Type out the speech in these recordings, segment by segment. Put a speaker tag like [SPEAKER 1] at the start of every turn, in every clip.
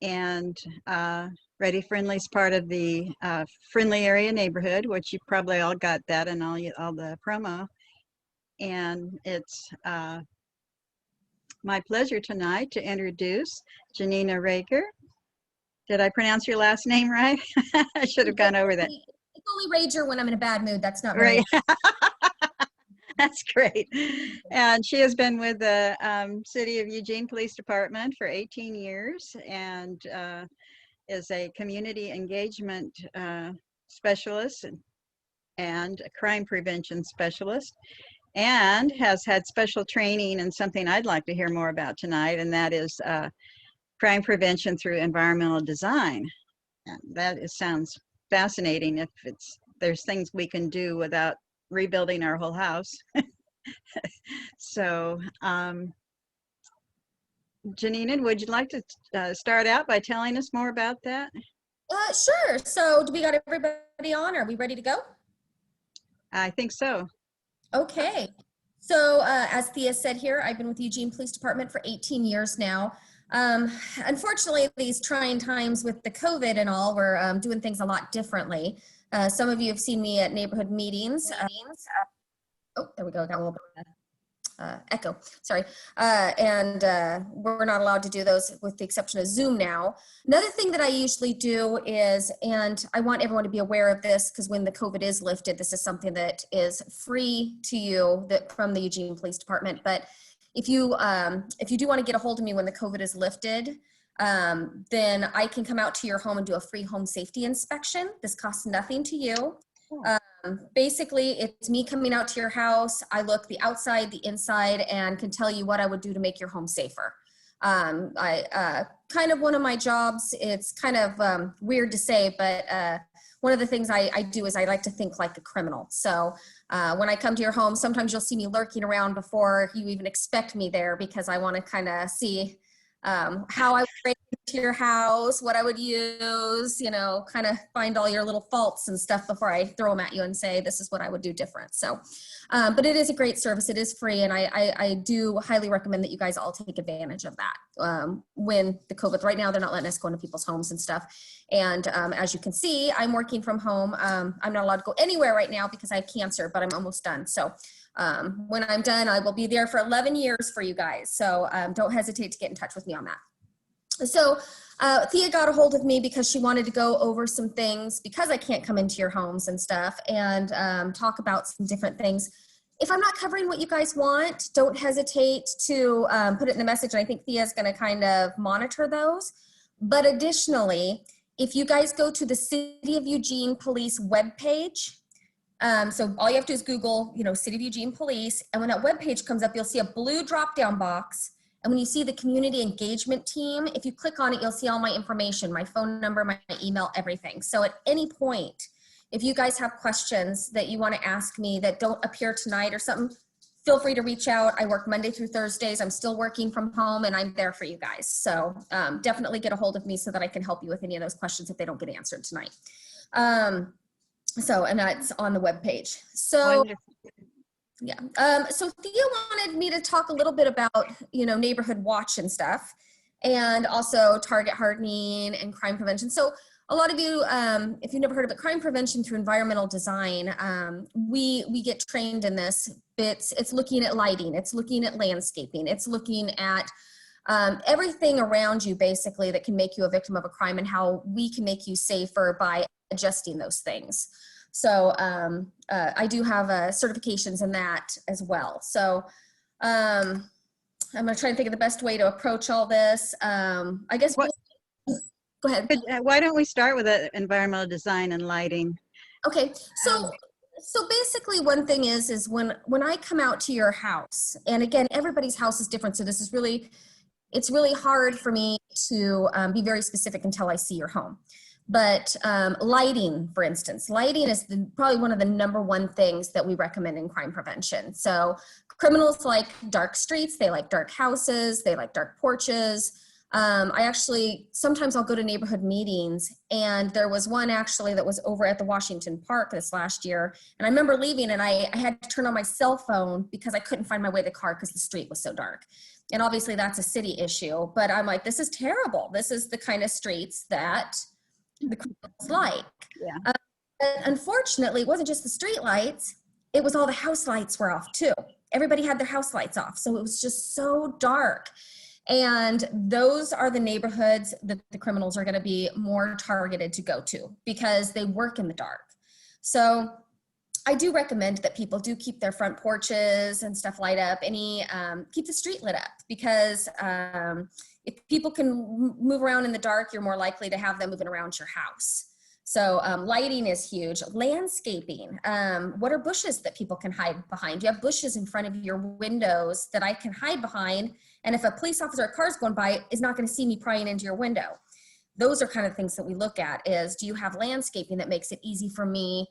[SPEAKER 1] and Ready Friendly is part of the Friendly Area Neighborhood, which you probably all got that and all the promo. And it's my pleasure tonight to introduce Janina Rager. Did I pronounce your last name right? I should have gone over that.
[SPEAKER 2] It's only Rager when I'm in a bad mood. That's not right.
[SPEAKER 1] That's great. And she has been with the City of Eugene Police Department for 18 years and is a community engagement specialist and a crime prevention specialist, and has had special training in something I'd like to hear more about tonight, and that is crime prevention through environmental design. And that sounds fascinating. If there's things we can do without rebuilding our whole house. So Janina, would you like to start out by telling us more about that?
[SPEAKER 2] Sure. So do we got everybody on? Are we ready to go?
[SPEAKER 1] I think so.
[SPEAKER 2] Okay. So as Thea said here, I've been with Eugene Police Department for 18 years now. Unfortunately, these trying times with the COVID and all, we're doing things a lot differently. Some of you have seen me at neighborhood meetings. Oh, there we go. Got a little bit of echo. Sorry. We're not allowed to do those with the exception of Zoom now. Another thing that I usually do is, and I want everyone to be aware of this because when the COVID is lifted, this is something that is free to you from the Eugene Police Department. But if you do want to get a hold of me when the COVID is lifted, then I can come out to your home and do a free home safety inspection. This costs nothing to you. Basically, it's me coming out to your house. I look the outside, the inside, and can tell you what I would do to make your home safer. Kind of one of my jobs, it's kind of weird to say, but one of the things I do is I like to think like a criminal. So when I come to your home, sometimes you'll see me lurking around before you even expect me there because I want to kind of see how I would break into your house, what I would use, kind of find all your little faults and stuff before I throw them at you and say, this is what I would do different. So, but it is a great service. It is free. And I do highly recommend that you guys all take advantage of that. When the COVID, right now, they're not letting us go into people's homes and stuff. And as you can see, I'm working from home. I'm not allowed to go anywhere right now because I have cancer, but I'm almost done. So when I'm done, I will be there for 11 years for you guys. So don't hesitate to get in touch with me on that. So Thea got a hold of me because she wanted to go over some things because I can't come into your homes and stuff and talk about some different things. If I'm not covering what you guys want, don't hesitate to put it in a message. And I think Thea's going to kind of monitor those. But additionally, if you guys go to the City of Eugene Police webpage, so all you have to do is Google, City of Eugene Police. And when that webpage comes up, you'll see a blue drop-down box. And when you see the community engagement team, if you click on it, you'll see all my information, my phone number, my email, everything. So at any point, if you guys have questions that you want to ask me that don't appear tonight or something, feel free to reach out. I work Monday through Thursdays. I'm still working from home and I'm there for you guys. So definitely get a hold of me so that I can help you with any of those questions if they don't get answered tonight. And that's on the webpage. So, wonderful. Yeah. So Thea wanted me to talk a little bit about, neighborhood watch and stuff, and also target hardening and crime prevention. So a lot of you, if you've never heard of it, crime prevention through environmental design, we get trained in this. It's looking at lighting, it's looking at landscaping, it's looking at everything around you basically that can make you a victim of a crime and how we can make you safer by adjusting those things. So I do have certifications in that as well. So I'm going to try and think of the best way to approach all this. I guess, go ahead.
[SPEAKER 1] Why don't we start with environmental design and lighting?
[SPEAKER 2] Okay, so basically one thing is when I come out to your house, and again, everybody's house is different. So it's really hard for me to be very specific until I see your home. But lighting, for instance, lighting is probably one of the ~1 things that we recommend in crime prevention. So criminals like dark streets, they like dark houses, they like dark porches. Sometimes I'll go to neighborhood meetings, and there was one actually that was over at the Washington Park this last year. And I remember leaving and I had to turn on my cell phone because I couldn't find my way to the car because the street was so dark. And obviously that's a city issue, but I'm like, this is terrible. This is the kind of streets that the criminals like.
[SPEAKER 1] Yeah.
[SPEAKER 2] But unfortunately, it wasn't just the street lights, it was all the house lights were off too. Everybody had their house lights off. So it was just so dark. And those are the neighborhoods that the criminals are going to be more targeted to go to because they work in the dark. So I do recommend that people do keep their front porches and stuff light up, keep the street lit up, because if people can move around in the dark, you're more likely to have them moving around your house. So lighting is huge. Landscaping. What are bushes that people can hide behind? You have bushes in front of your windows that I can hide behind. And if a police officer or a car's going by, is not going to see me prying into your window. Those are kind of things that we look at is, do you have landscaping that makes it easy for me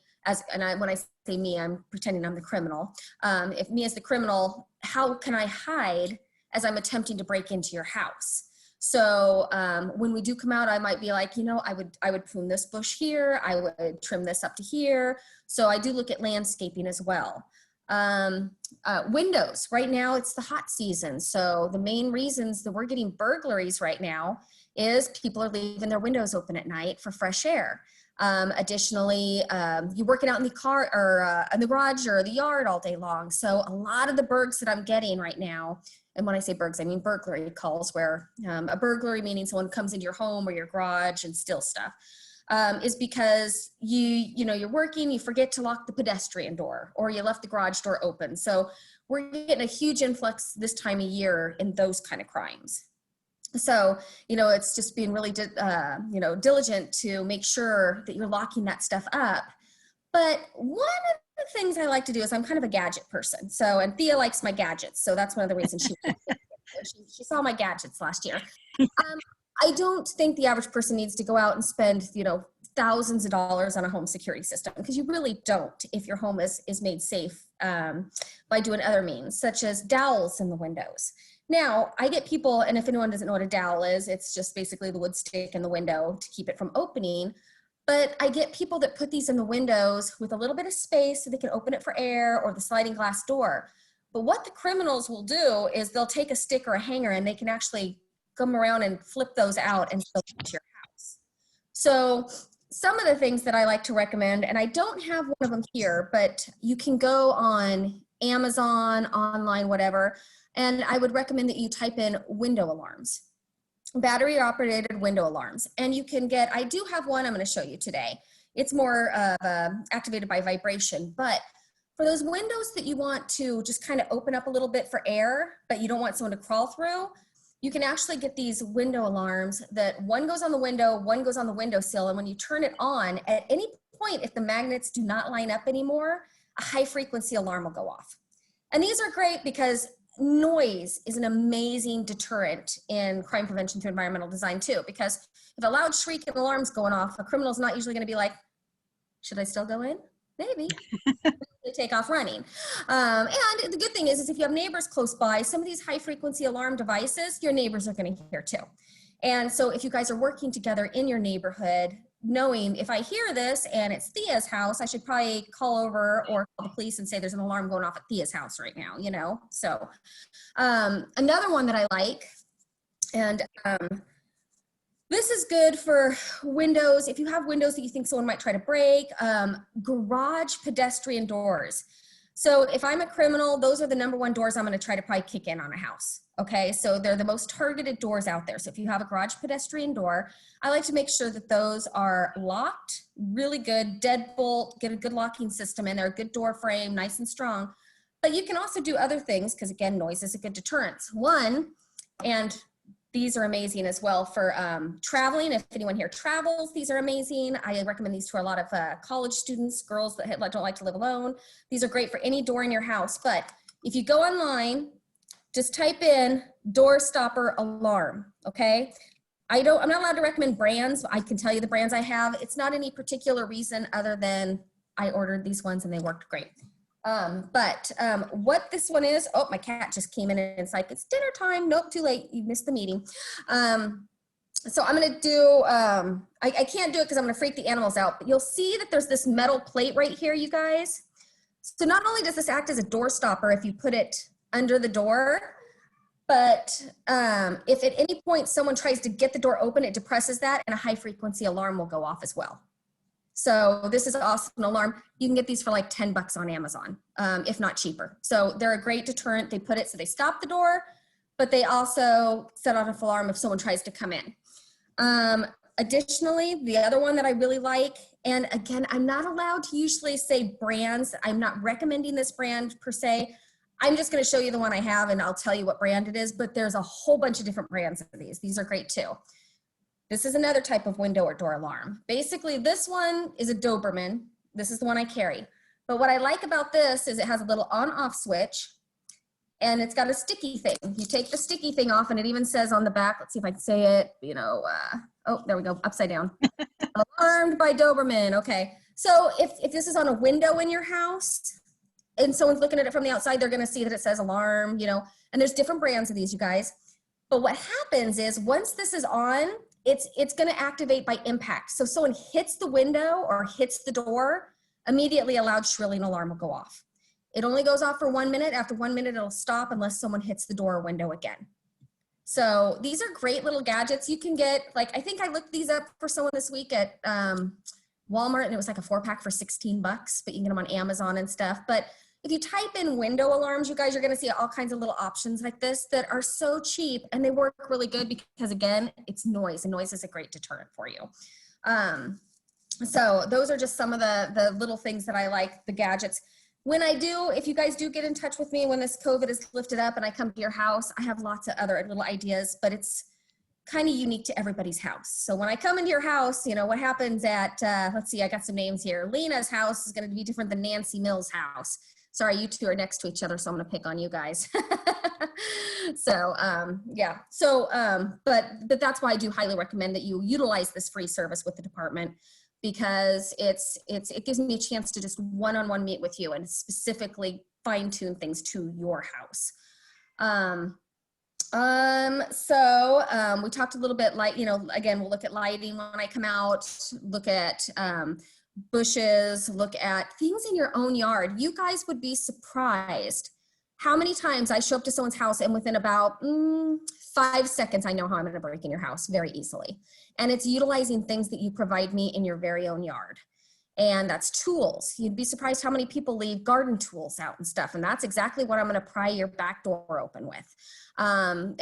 [SPEAKER 2] when I say me, I'm pretending I'm the criminal. If me as the criminal, how can I hide as I'm attempting to break into your house? So when we do come out, I might be like, I would prune this bush here. I would trim this up to here. So I do look at landscaping as well. Windows. Right now, it's the hot season. So the main reasons that we're getting burglaries right now is people are leaving their windows open at night for fresh air. Additionally, you're working out in the car or in the garage or the yard all day long. So a lot of the burgs that I'm getting right now, and when I say burgs, I mean burglary calls, where a burglary meaning someone comes into your home or your garage and steals stuff, is because you're working, you forget to lock the pedestrian door, or you left the garage door open. So we're getting a huge influx this time of year in those kind of crimes. So, it's just being really, diligent to make sure that you're locking that stuff up. But one of the things I like to do is I'm kind of a gadget person. So, and Thia likes my gadgets. So that's one of the reasons she saw my gadgets last year. I don't think the average person needs to go out and spend, thousands of dollars on a home security system, because you really don't if your home is made safe by doing other means, such as dowels in the windows. Now, I get people, and if anyone doesn't know what a dowel is, it's just basically the wood stick in the window to keep it from opening. But I get people that put these in the windows with a little bit of space so they can open it for air, or the sliding glass door. But what the criminals will do is they'll take a stick or a hanger and they can actually come around and flip those out and still get to your house. So some of the things that I like to recommend, and I don't have one of them here, but you can go on Amazon, online, whatever, and I would recommend that you type in window alarms, battery operated window alarms. And you can get, I do have one I'm going to show you today. It's more activated by vibration, but for those windows that you want to just kind of open up a little bit for air, but you don't want someone to crawl through, you can actually get these window alarms that one goes on the window, one goes on the windowsill. And when you turn it on, at any point, if the magnets do not line up anymore, a high frequency alarm will go off. And these are great because noise is an amazing deterrent in crime prevention through environmental design too, because if a loud shriek and alarm's going off, a criminal's not usually going to be like, should I still go in? Maybe. They take off running. And the good thing is if you have neighbors close by, some of these high frequency alarm devices, your neighbors are going to hear too. And so if you guys are working together in your neighborhood, knowing if I hear this and it's Thia's house, I should probably call over or call the police and say there's an alarm going off at Thia's house right now, So another one that I like, and this is good for windows. If you have windows that you think someone might try to break, garage pedestrian doors. So if I'm a criminal, those are the number one doors I'm going to try to probably kick in on a house. Okay, so they're the most targeted doors out there. So if you have a garage pedestrian door, I like to make sure that those are locked, really good, deadbolt, get a good locking system in there, a good door frame, nice and strong. But you can also do other things because, again, noise is a good deterrent. One, and these are amazing as well for traveling. If anyone here travels, these are amazing. I recommend these to a lot of college students, girls that don't like to live alone. These are great for any door in your house. But if you go online, just type in door stopper alarm, okay? I'm not allowed to recommend brands. I can tell you the brands I have. It's not any particular reason other than I ordered these ones and they worked great. What this one is, oh, my cat just came in and it's like, it's dinner time. Nope, too late. You missed the meeting. So I'm going to do, I can't do it because I'm going to freak the animals out, but you'll see that there's this metal plate right here, you guys. So not only does this act as a door stopper if you put it under the door, But if at any point someone tries to get the door open, it depresses that, and a high frequency alarm will go off as well. So this is also an alarm. You can get these for like 10 bucks on Amazon, if not cheaper. So they're a great deterrent. They put it so they stop the door, but they also set off an alarm if someone tries to come in. Additionally, the other one that I really like, and again, I'm not allowed to usually say brands. I'm not recommending this brand per se. I'm just going to show you the one I have, and I'll tell you what brand it is, but there's a whole bunch of different brands of these. These are great too. This is another type of window or door alarm. Basically, this one is a Doberman. This is the one I carry. But what I like about this is it has a little on-off switch, and it's got a sticky thing. You take the sticky thing off, and it even says on the back, let's see if I can say it, you know, oh, there we go, upside down. Alarmed by Doberman, okay. So if this is on a window in your house, and someone's looking at it from the outside, they're gonna see that it says alarm, you know, and there's different brands of these, you guys. But what happens is once this is on, it's gonna activate by impact. So someone hits the window or hits the door, immediately a loud shrilling alarm will go off. It only goes off for 1 minute. After 1 minute, it'll stop unless someone hits the door or window again. So these are great little gadgets. You can get, like, I think I looked these up for someone this week at Walmart, and it was like a 4-pack for 16 bucks, but you can get them on Amazon and stuff. But if you type in window alarms, you guys are going to see all kinds of little options like this that are so cheap, and they work really good because, again, it's noise, and noise is a great deterrent for you. So those are just some of the little things that I like, the gadgets. When I do, if you guys do get in touch with me when this COVID is lifted up and I come to your house, I have lots of other little ideas, but it's kind of unique to everybody's house. So when I come into your house, you know, what happens at, let's see, I got some names here. Lena's house is going to be different than Nancy Mills' house. Sorry, you two are next to each other, so I'm going to pick on you guys. So, yeah. So, but that's why I do highly recommend that you utilize this free service with the department, because it gives me a chance to just one-on-one meet with you and specifically fine-tune things to your house. We talked a little bit, like, you know, again, we'll look at lighting when I come out, look at bushes, look at things in your own yard. You guys would be surprised how many times I show up to someone's house and within about 5 seconds, I know how I'm going to break in your house very easily. And it's utilizing things that you provide me in your very own yard. And that's tools. You'd be surprised how many people leave garden tools out and stuff. And that's exactly what I'm going to pry your back door open with. And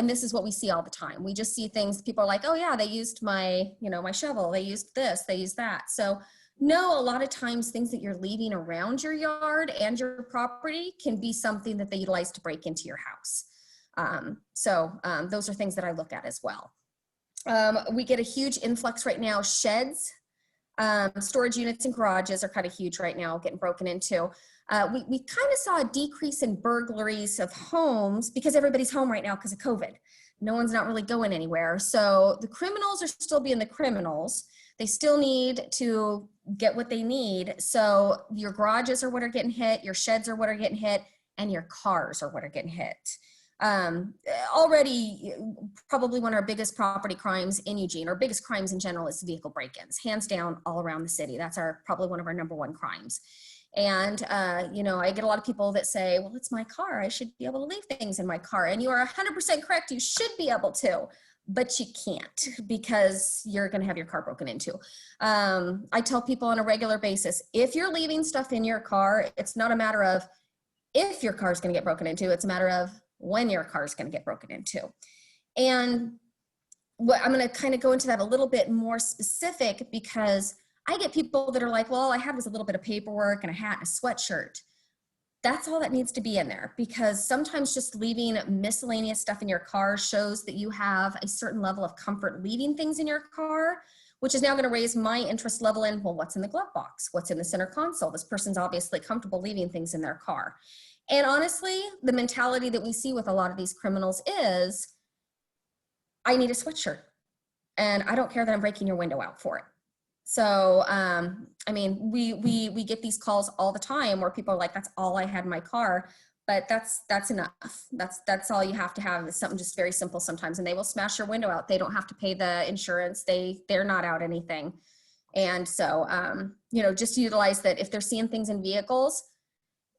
[SPEAKER 2] this is what we see all the time. We just see things, people are like, oh yeah, they used my, you know, my shovel. They used this, they used that. So no, a lot of times things that you're leaving around your yard and your property can be something that they utilize to break into your house. Those are things that I look at as well. We get a huge influx right now. Sheds, storage units and garages are kind of huge right now, getting broken into. We kind of saw a decrease in burglaries of homes because everybody's home right now because of COVID. No one's not really going anywhere. So the criminals are still being the criminals. They still need to get what they need. So your garages are what are getting hit, your sheds are what are getting hit, and your cars are what are getting hit. Already probably one of our biggest property crimes in Eugene, or biggest crimes in general, is vehicle break-ins, hands down all around the city. That's probably one of our #1 crimes. And, you know, I get a lot of people that say, well, it's my car. I should be able to leave things in my car. And you are 100% correct. You should be able to, but you can't, because you're going to have your car broken into. I tell people on a regular basis, if you're leaving stuff in your car, it's not a matter of if your car is going to get broken into, it's a matter of when your car is going to get broken into. And I'm going to kind of go into that a little bit more specific, because I get people that are like, well, all I had was a little bit of paperwork and a hat and a sweatshirt. That's all that needs to be in there, because sometimes just leaving miscellaneous stuff in your car shows that you have a certain level of comfort leaving things in your car, which is now going to raise my interest level in, well, what's in the glove box? What's in the center console? This person's obviously comfortable leaving things in their car. And honestly, the mentality that we see with a lot of these criminals is, I need a sweatshirt and I don't care that I'm breaking your window out for it. So, I mean, we get these calls all the time where people are like, that's all I had in my car, but that's enough. That's all you have to have, is something just very simple sometimes. And they will smash your window out. They don't have to pay the insurance. They're not out anything. And so, you know, just utilize that. If they're seeing things in vehicles,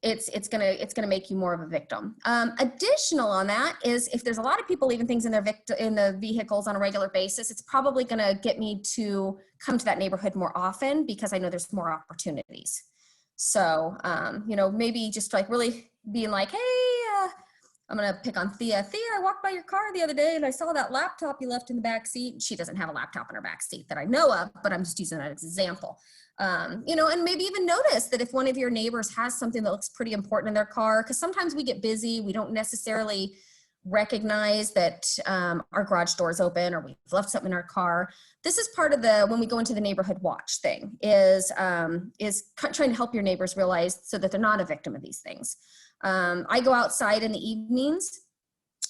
[SPEAKER 2] it's gonna make you more of a victim. Additional on that is if there's a lot of people leaving things in the vehicles on a regular basis, it's probably gonna get me to come to that neighborhood more often because I know there's more opportunities. So, you know, maybe just like really being like, hey, I'm gonna pick on Thia. Thia, I walked by your car the other day and I saw that laptop you left in the back seat. She doesn't have a laptop in her back seat that I know of, but I'm just using that as an example. You know, and maybe even notice that if one of your neighbors has something that looks pretty important in their car, because sometimes we get busy, we don't necessarily recognize that our garage door is open or we've left something in our car. This is part of when we go into the neighborhood watch thing is trying to help your neighbors realize so that they're not a victim of these things. I go outside in the evenings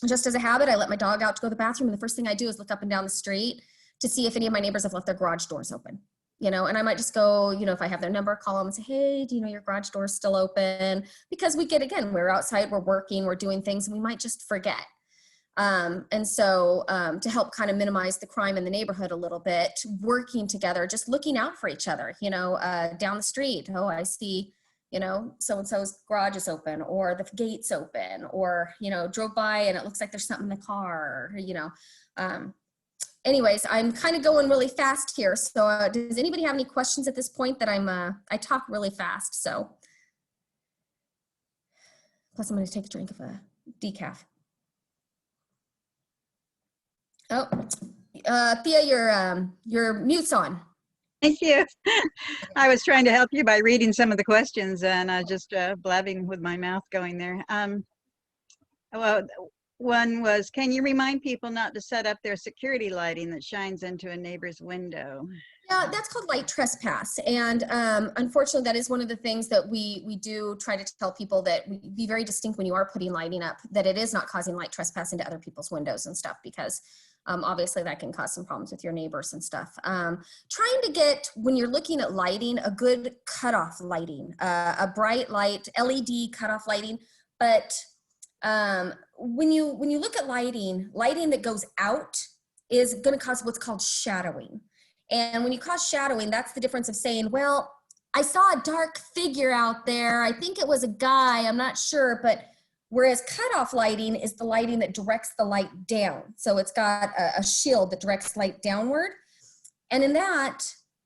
[SPEAKER 2] just as a habit. I let my dog out to go to the bathroom, and the first thing I do is look up and down the street to see if any of my neighbors have left their garage doors open. You know, and I might just go, you know, if I have their number, call them and say, hey, do you know your garage door is still open? Because we're outside, we're working, we're doing things, and we might just forget. And so to help kind of minimize the crime in the neighborhood a little bit, working together, just looking out for each other, you know, down the street. Oh, I see, you know, so-and-so's garage is open, or the gate's open, or, you know, drove by and it looks like there's something in the car, or, you know. Anyways, I'm kind of going really fast here. So does anybody have any questions at this point that I talk really fast, so. Plus I'm going to take a drink of a decaf. Oh, Thia, your mute's on.
[SPEAKER 1] Thank you. I was trying to help you by reading some of the questions and just blabbing with my mouth going there. Well, one was, can you remind people not to set up their security lighting that shines into a neighbor's window?
[SPEAKER 2] Yeah, that's called light trespass. And unfortunately, that is one of the things that we do try to tell people, that we be very distinct when you are putting lighting up, that it is not causing light trespass into other people's windows and stuff, because obviously that can cause some problems with your neighbors and stuff. Trying to get, when you're looking at lighting, a good cutoff lighting, a bright light, LED cutoff lighting. But when you look at lighting that goes out is going to cause what's called shadowing. And when you cause shadowing, that's the difference of saying, well, I saw a dark figure out there. I think it was a guy, I'm not sure. But whereas cutoff lighting is the lighting that directs the light down. So it's got a shield that directs light downward. And in that,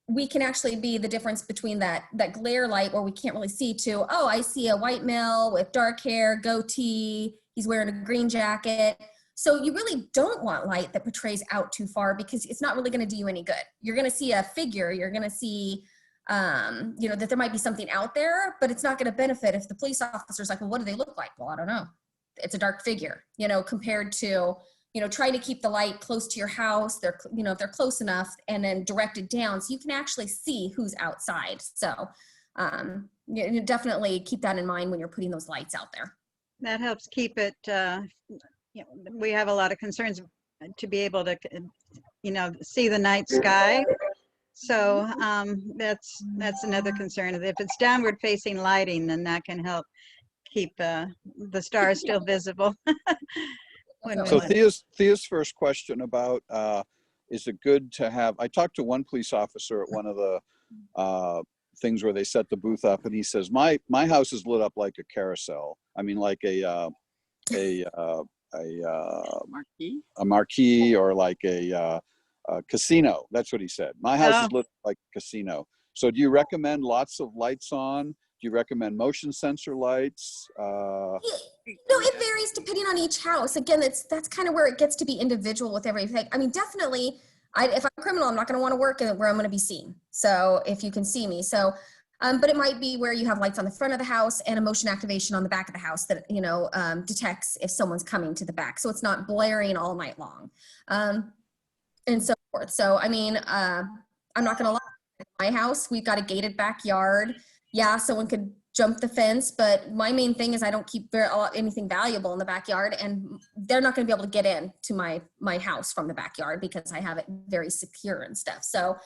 [SPEAKER 2] we can actually be the difference between that glare light where we can't really see to, oh, I see a white male with dark hair, goatee, he's wearing a green jacket. So you really don't want light that portrays out too far, because it's not really going to do you any good. You're going to see a figure, you're going to see, you know, that there might be something out there, but it's not going to benefit if the police officer's like, well, what do they look like? Well, I don't know. It's a dark figure, you know, compared to, you know, trying to keep the light close to your house. They're, you know, if they're close enough, and then directed down so you can actually see who's outside. So you definitely keep that in mind when you're putting those lights out there.
[SPEAKER 1] That helps keep it, you know, we have a lot of concerns to be able to, you know, see the night sky. So that's another concern. If it's downward facing lighting, then that can help keep the stars still visible.
[SPEAKER 3] So Thia's first question about, is it good to have, I talked to one police officer at one of the things where they set the booth up, and he says, my house is lit up like a carousel. I mean, like a marquee, or like a casino. That's what he said. My house is lit like a casino. So do you recommend lots of lights on? Do you recommend motion sensor lights?
[SPEAKER 2] No, it varies depending on each house. Again, that's kind of where it gets to be individual with everything. I mean, definitely, if I'm a criminal, I'm not going to want to work where I'm going to be seen. So if you can see me. So, but it might be where you have lights on the front of the house and a motion activation on the back of the house that, you know, detects if someone's coming to the back. So it's not blaring all night long, and so forth. So, I mean, I'm not going to lie. In my house, we've got a gated backyard. Yeah, someone could jump the fence, but my main thing is I don't keep anything valuable in the backyard, and they're not going to be able to get in to my house from the backyard because I have it very secure and stuff. So,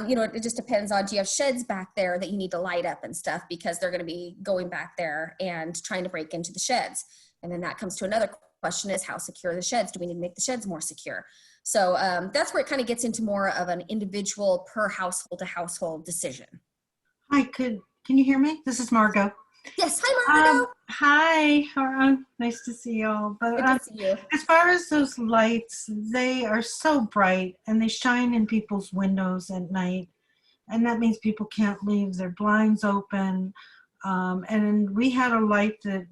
[SPEAKER 2] you know, it just depends on, do you have sheds back there that you need to light up and stuff, because they're going to be going back there and trying to break into the sheds. And then that comes to another question, is how secure are the sheds? Do we need to make the sheds more secure? So that's where it kind of gets into more of an individual per household to household decision.
[SPEAKER 4] Hi, can you hear me? This is Margot.
[SPEAKER 2] Yes, hi, Margo.
[SPEAKER 4] Hi, nice to see you all. But
[SPEAKER 2] Good to see you.
[SPEAKER 4] as far as those lights, they are so bright and they shine in people's windows at night. And that means people can't leave their blinds open. And we had a light that,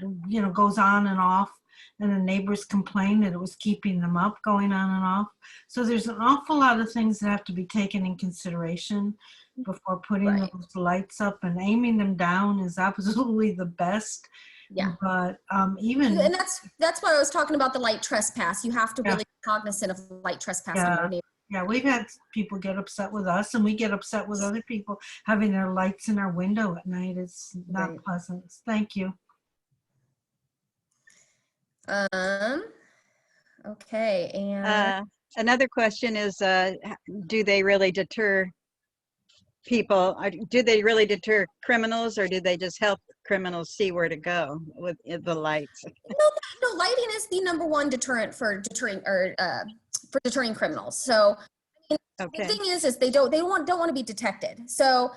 [SPEAKER 4] goes on and off. And the neighbors complained that it was keeping them up, going on and off. So there's an awful lot of things that have to be taken in consideration before putting
[SPEAKER 2] Right.
[SPEAKER 4] those lights up, and aiming them down is absolutely the best.
[SPEAKER 2] Yeah.
[SPEAKER 4] But
[SPEAKER 2] And that's why I was talking about the light trespass. You have to really be cognizant of light trespass in your neighborhood.
[SPEAKER 4] Yeah, we've had people get upset with us, and we get upset with other people having their lights in our window at night. It's not pleasant. Thank you.
[SPEAKER 2] Okay, and
[SPEAKER 1] another question is, do they really deter people? Do they really deter criminals, or do they just help criminals see where to go with the lights?
[SPEAKER 2] No, lighting is the #1 deterrent for deterring criminals. So the thing is they don't want to be detected. So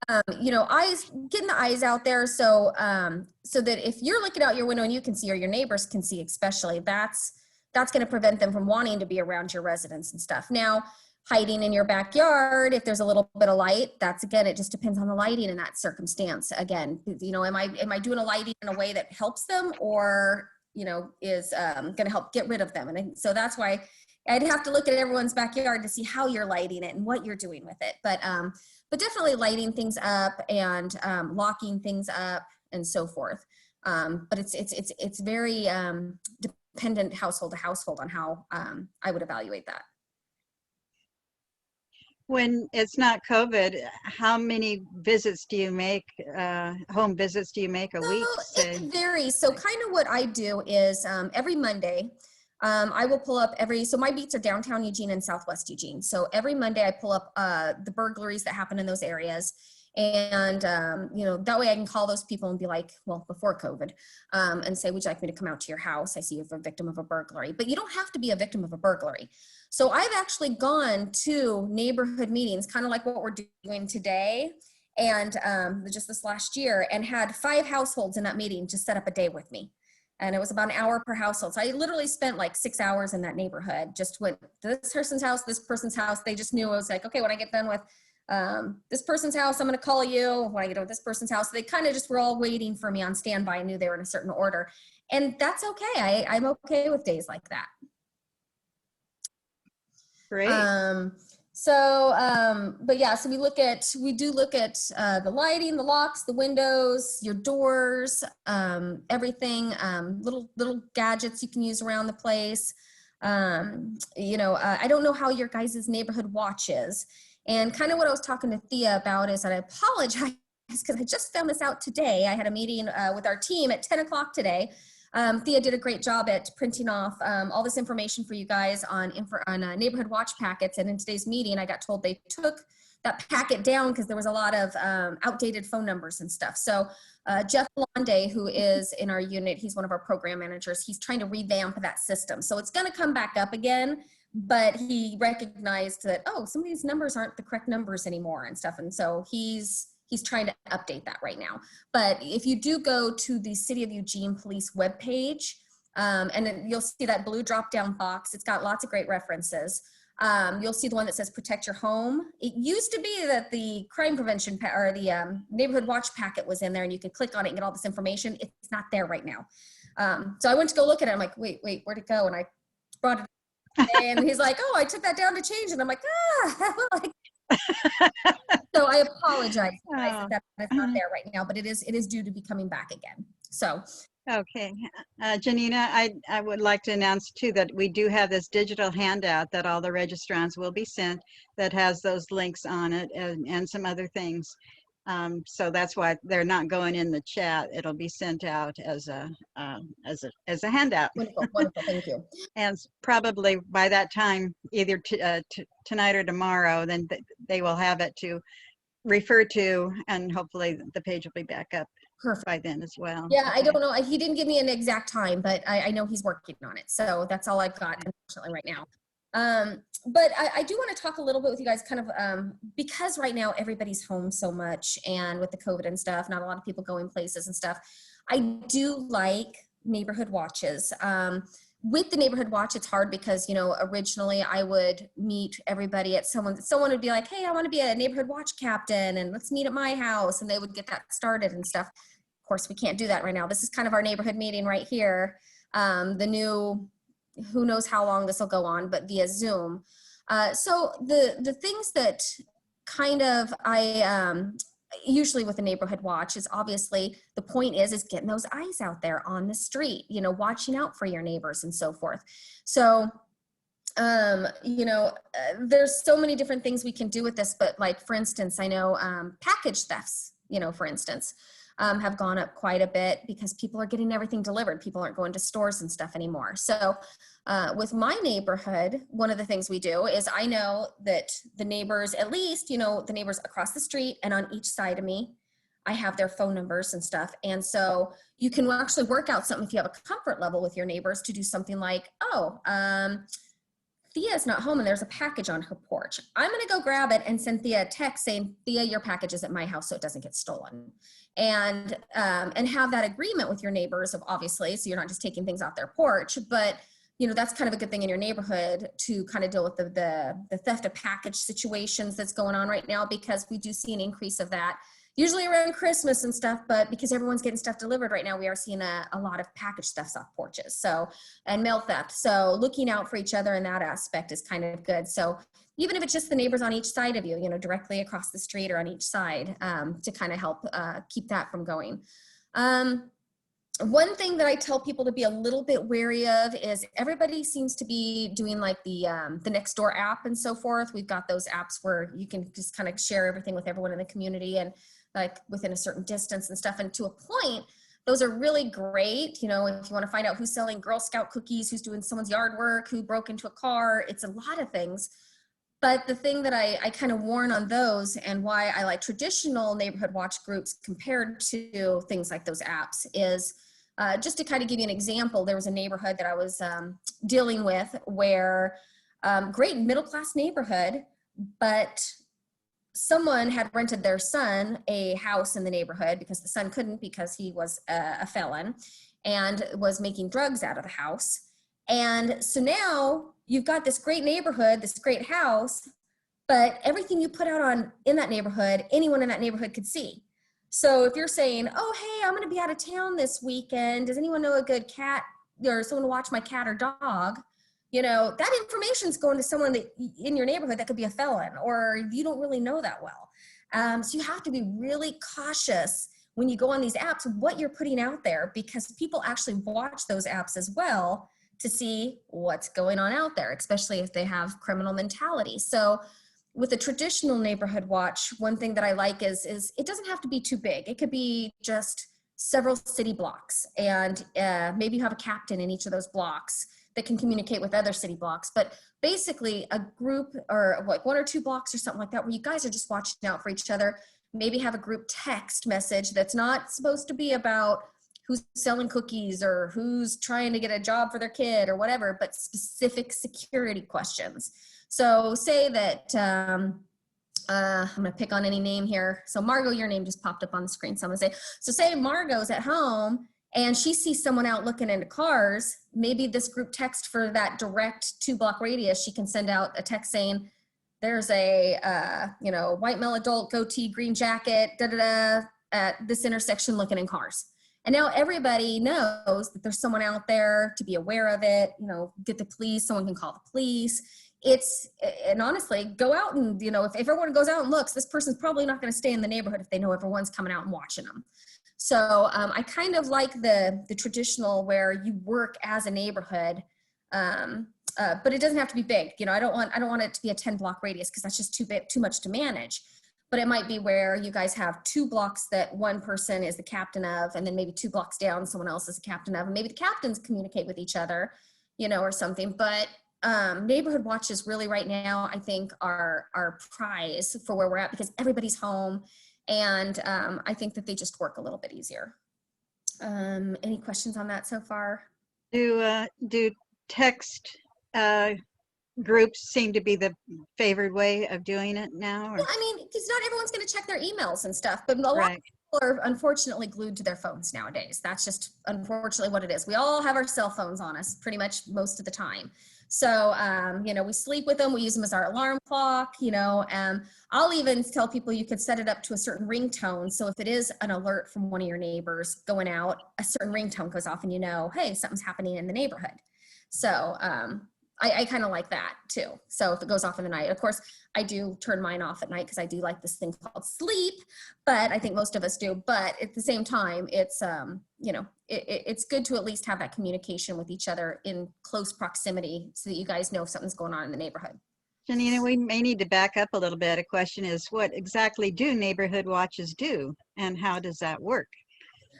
[SPEAKER 2] getting the eyes out there, so that if you're looking out your window and you can see, or your neighbors can see, especially, that's going to prevent them from wanting to be around your residence and stuff. Now, hiding in your backyard, if there's a little bit of light, that's, again, it just depends on the lighting in that circumstance. Again, am I doing a lighting in a way that helps them, or is going to help get rid of them? And so that's why I'd have to look at everyone's backyard to see how you're lighting it and what you're doing with it. But definitely lighting things up and locking things up and so forth. But it's very dependent household to household on how I would evaluate that.
[SPEAKER 1] When it's not COVID, how many visits do you make, home visits do you make a week?
[SPEAKER 2] It varies. So kind of what I do is every Monday, I will pull up so my beats are downtown Eugene and Southwest Eugene. So every Monday I pull up the burglaries that happen in those areas. And, that way I can call those people and be like, well, before COVID, and say, would you like me to come out to your house? I see you're a victim of a burglary, but you don't have to be a victim of a burglary. So I've actually gone to neighborhood meetings, kind of like what we're doing today, and just this last year, and had 5 households in that meeting just set up a day with me. And it was about an hour per household. So I literally spent like 6 hours in that neighborhood, just went to this person's house, this person's house. They just knew. I was like, okay, when I get done with this person's house, I'm going to call you. When I get done with this person's house, they kind of just were all waiting for me on standby. I knew they were in a certain order. And that's okay. I'm okay with days like that.
[SPEAKER 1] Great.
[SPEAKER 2] But yeah, so we do look at the lighting, the locks, the windows, your doors, everything, little gadgets you can use around the place. I don't know how your guys' neighborhood watch is. And kind of what I was talking to Thia about is that I apologize because I just found this out today. I had a meeting with our team at 10 o'clock today. Thia did a great job at printing off all this information for you guys on neighborhood watch packets. And in today's meeting, I got told they took that packet down because there was a lot of outdated phone numbers and stuff. So Jeff Blonde, who is in our unit, he's one of our program managers, he's trying to revamp that system. So it's going to come back up again, but he recognized that, some of these numbers aren't the correct numbers anymore and stuff. And so he's trying to update that right now. But if you do go to the City of Eugene Police webpage, and then you'll see that blue drop-down box. It's got lots of great references. You'll see the one that says protect your home. It used to be that the crime prevention or the neighborhood watch packet was in there and you could click on it and get all this information. It's not there right now. So I went to go look at it. I'm like, wait, where'd it go? And I brought it and he's like, I took that down to change. And I'm like, so I apologize that it's not there right now, but it is due to be coming back again. So.
[SPEAKER 1] Okay. Janina, I would like to announce too that we do have this digital handout that all the registrants will be sent that has those links on it and some other things. So that's why they're not going in the chat. It'll be sent out as a handout.
[SPEAKER 2] Wonderful, thank you.
[SPEAKER 1] And probably by that time, either tonight or tomorrow, then they will have it to refer to, and hopefully the page will be back up. Perfect. By then as well.
[SPEAKER 2] Yeah, okay. I don't know. He didn't give me an exact time, but I know he's working on it. So that's all I've got, unfortunately, right now. But I do want to talk a little bit with you guys kind of, because right now everybody's home so much, and with the COVID and stuff, not a lot of people going places and stuff. I do like neighborhood watches. With the neighborhood watch, it's hard because, you know, originally I would meet everybody at someone would be like, hey, I want to be a neighborhood watch captain and let's meet at my house. And they would get that started and stuff. Of course, we can't do that right now. This is kind of our neighborhood meeting right here. The new, who knows how long this will go on, but via Zoom. So the things that kind of usually with a neighborhood watch is obviously the point is getting those eyes out there on the street, you know, watching out for your neighbors and so forth. So, you know, there's so many different things we can do with this, but like, for instance, I know package thefts, you know, for instance, have gone up quite a bit because people are getting everything delivered. People aren't going to stores and stuff anymore. So with my neighborhood, one of the things we do is I know that the neighbors, at least, you know, the neighbors across the street and on each side of me, I have their phone numbers and stuff. And so you can actually work out something if you have a comfort level with your neighbors to do something like, oh, Thia's not home and there's a package on her porch. I'm going to go grab it and send Thia a text saying, Thia, your package is at my house so it doesn't get stolen. And have that agreement with your neighbors, of obviously, so you're not just taking things off their porch, but you know, that's kind of a good thing in your neighborhood to kind of deal with the theft of package situations that's going on right now, because we do see an increase of that usually around Christmas and stuff, but because everyone's getting stuff delivered right now, we are seeing a lot of package thefts off porches. So, and mail theft. So looking out for each other in that aspect is kind of good. So even if it's just the neighbors on each side of you, you know, directly across the street or on each side, to kind of help keep that from going. One thing that I tell people to be a little bit wary of is everybody seems to be doing like the Nextdoor app and so forth. We've got those apps where you can just kind of share everything with everyone in the community and like within a certain distance and stuff. And to a point, those are really great. You know, if you want to find out who's selling Girl Scout cookies, who's doing someone's yard work, who broke into a car, it's a lot of things. But the thing that I kind of warn on those, and why I like traditional neighborhood watch groups compared to things like those apps, is just to kind of give you an example. There was a neighborhood that I was dealing with where great middle-class neighborhood, but someone had rented their son a house in the neighborhood because the son couldn't, because he was a felon and was making drugs out of the house. And so now you've got this great neighborhood, this great house, but everything you put out on in that neighborhood, anyone in that neighborhood could see. So if you're saying, oh, hey, I'm going to be out of town this weekend, does anyone know a good cat or someone to watch my cat or dog? You know, that information's going to someone that in your neighborhood that could be a felon, or you don't really know that well. So you have to be really cautious when you go on these apps, what you're putting out there, because people actually watch those apps as well to see what's going on out there, especially if they have criminal mentality. So with a traditional neighborhood watch, one thing that I like is it doesn't have to be too big. It could be just several city blocks, and maybe you have a captain in each of those blocks that can communicate with other city blocks. But basically a group, or like 1 or 2 blocks or something like that, where you guys are just watching out for each other. Maybe have a group text message that's not supposed to be about who's selling cookies or who's trying to get a job for their kid or whatever, but specific security questions. So say that, I'm gonna pick on any name here. So Margot, your name just popped up on the screen. So I'm gonna say, so say Margot's at home and she sees someone out looking into cars. Maybe this group text for that direct 2-block radius, she can send out a text saying, there's a, you know, white male adult, goatee, green jacket, at this intersection looking in cars. And now everybody knows that there's someone out there, to be aware of it, you know, get the police, someone can call the police. And honestly, go out and, you know, if everyone goes out and looks, this person's probably not going to stay in the neighborhood if they know everyone's coming out and watching them. So I kind of like the traditional where you work as a neighborhood, but it doesn't have to be big. You know, I don't want it to be a 10-block radius because that's just too much to manage. But it might be where you guys have 2 blocks that one person is the captain of, and then maybe 2 blocks down, someone else is the captain of, and maybe the captains communicate with each other, you know, or something. But neighborhood watches really right now, I think, are our prize for where we're at, because everybody's home, and I think that they just work a little bit easier. Any questions on that so far?
[SPEAKER 1] Do text groups seem to be the favored way of doing it now? Or?
[SPEAKER 2] Yeah, I mean, because not everyone's going to check their emails and stuff, but a lot of
[SPEAKER 1] Right.
[SPEAKER 2] people are unfortunately glued to their phones nowadays. That's just unfortunately what it is. We all have our cell phones on us pretty much most of the time. So, you know, we sleep with them. We use them as our alarm clock, you know, I'll even tell people you could set it up to a certain ringtone. So if it is an alert from one of your neighbors going out, a certain ringtone goes off and you know, hey, something's happening in the neighborhood. So, I kind of like that too. So if it goes off in the night, of course, I do turn mine off at night because I do like this thing called sleep, but I think most of us do. But at the same time, it's, you know, it's good to at least have that communication with each other in close proximity so that you guys know if something's going on in the neighborhood.
[SPEAKER 1] Janina, we may need to back up a little bit. A question is, what exactly do neighborhood watches do, and how does that work?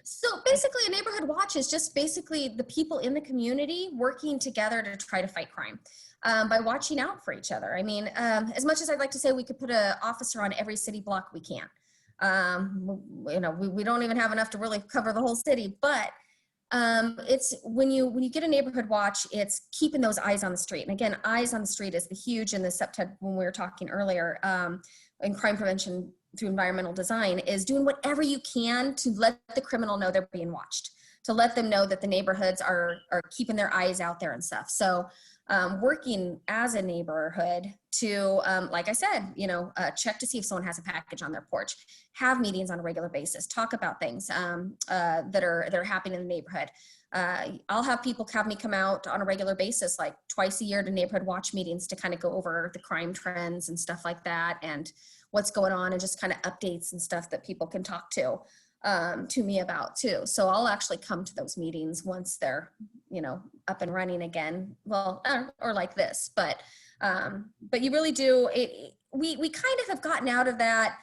[SPEAKER 2] So basically a neighborhood watch is just basically the people in the community working together to try to fight crime by watching out for each other. I mean, as much as I'd like to say we could put an officer on every city block, we can't. You know, we don't even have enough to really cover the whole city, but it's when you get a neighborhood watch, it's keeping those eyes on the street. And again, eyes on the street is the huge in the subtype when we were talking earlier in crime prevention through environmental design is doing whatever you can to let the criminal know they're being watched, to let them know that the neighborhoods are keeping their eyes out there and stuff. So working as a neighborhood to, like I said, you know, check to see if someone has a package on their porch, have meetings on a regular basis, talk about things that are happening in the neighborhood. I'll have people have me come out on a regular basis, like twice a year to neighborhood watch meetings to kind of go over the crime trends and stuff like that and what's going on and just kind of updates and stuff that people can talk to me about too. So I'll actually come to those meetings once they're, you know, up and running again. Well, or like this, but you really do. We kind of have gotten out of that.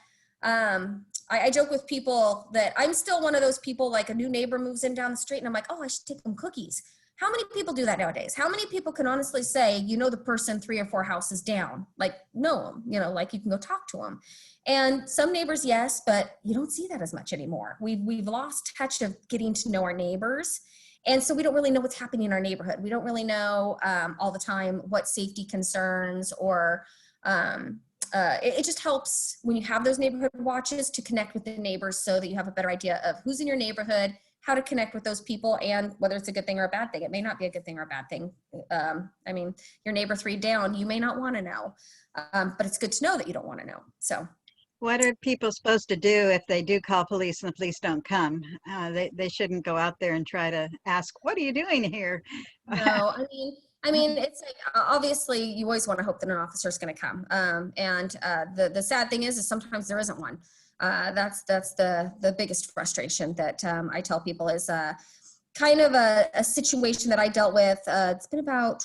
[SPEAKER 2] I joke with people that I'm still one of those people, like a new neighbor moves in down the street and I'm like, oh, I should take them cookies. How many people do that nowadays? How many people can honestly say, you know, the person 3 or 4 houses down, like know them, you know, like you can go talk to them. And some neighbors, yes, but you don't see that as much anymore. We've lost touch of getting to know our neighbors. And so we don't really know what's happening in our neighborhood. We don't really know all the time what safety concerns or it just helps when you have those neighborhood watches to connect with the neighbors so that you have a better idea of who's in your neighborhood, how to connect with those people, and whether it's a good thing or a bad thing. It may not be a good thing or a bad thing. I mean, your neighbor 3 down, you may not want to know, but it's good to know that you don't want to know. So
[SPEAKER 1] what are people supposed to do if they do call police and the police don't come? They shouldn't go out there and try to ask, what are you doing here?
[SPEAKER 2] no, I mean, it's like, obviously you always want to hope that an officer is going to come. The sad thing is sometimes there isn't one. That's the biggest frustration that I tell people is kind of a situation that I dealt with. It's been about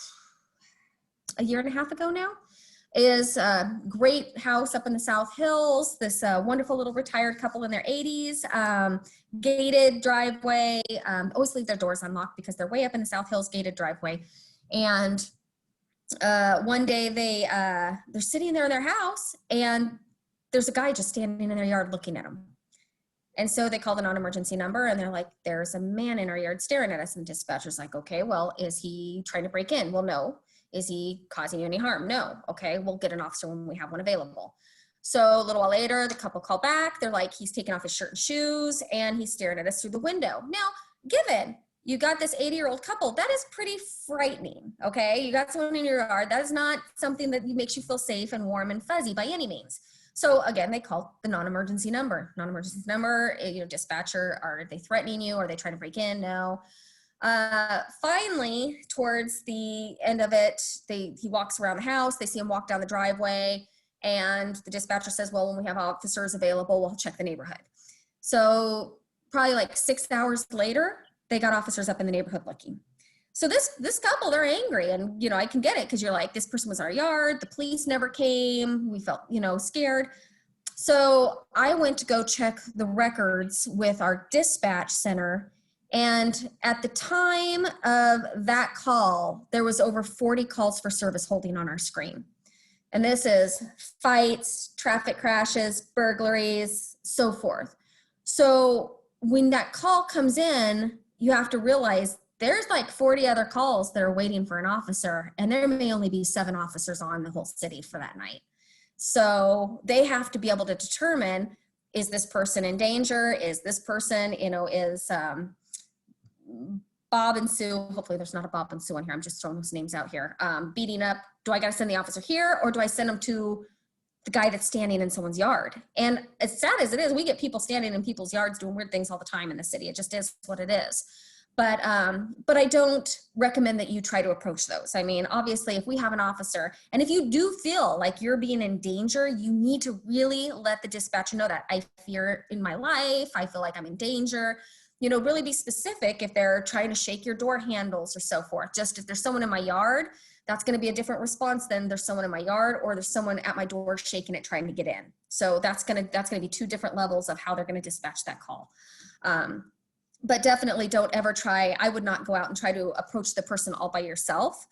[SPEAKER 2] a year and a half ago now. Is a great house up in the South Hills. This wonderful little retired couple in their 80s, gated driveway. Always leave their doors unlocked because they're way up in the South Hills, gated driveway. And one day they're sitting there in their house and there's a guy just standing in their yard looking at them. And so they call the non-emergency number and they're like, there's a man in our yard staring at us. And the dispatcher's like, okay, well, is he trying to break in? Well, no. Is he causing you any harm? No. Okay, we'll get an officer when we have one available. So a little while later, the couple call back. They're like, he's taking off his shirt and shoes and he's staring at us through the window. Now, given you got this 80-year-old couple, that is pretty frightening, okay? You got someone in your yard. That is not something that makes you feel safe and warm and fuzzy by any means. So again, they call the non-emergency number. Non-emergency number, you know, dispatcher, are they threatening you? Are they trying to break in? No. Finally, towards the end of it, he walks around the house. They see him walk down the driveway and the dispatcher says, well, when we have officers available, we'll check the neighborhood. So probably like 6 hours later, they got officers up in the neighborhood looking. So this couple, they're angry, and, you know, I can get it because you're like, this person was in our yard. The police never came. We felt, you know, scared. So I went to go check the records with our dispatch center. And at the time of that call, there was over 40 calls for service holding on our screen. And this is fights, traffic crashes, burglaries, so forth. So when that call comes in, you have to realize there's like 40 other calls that are waiting for an officer, and there may only be 7 officers on the whole city for that night. So they have to be able to determine, is this person in danger? Is this person, is Bob and Sue, hopefully there's not a Bob and Sue in here, I'm just throwing those names out here, beating up, do I gotta send the officer here, or do I send them to the guy that's standing in someone's yard? And as sad as it is, we get people standing in people's yards doing weird things all the time in the city. It just is what it is. But I don't recommend that you try to approach those. I mean, obviously, if we have an officer, and if you do feel like you're being in danger, you need to really let the dispatcher know that I fear in my life, I feel like I'm in danger. Really be specific if they're trying to shake your door handles or so forth. Just if there's someone in my yard, that's going to be a different response than there's someone in my yard or there's someone at my door shaking it, trying to get in. So that's going to be 2 different levels of how they're going to dispatch that call. But definitely don't ever try, I would not go out and try to approach the person all by yourself,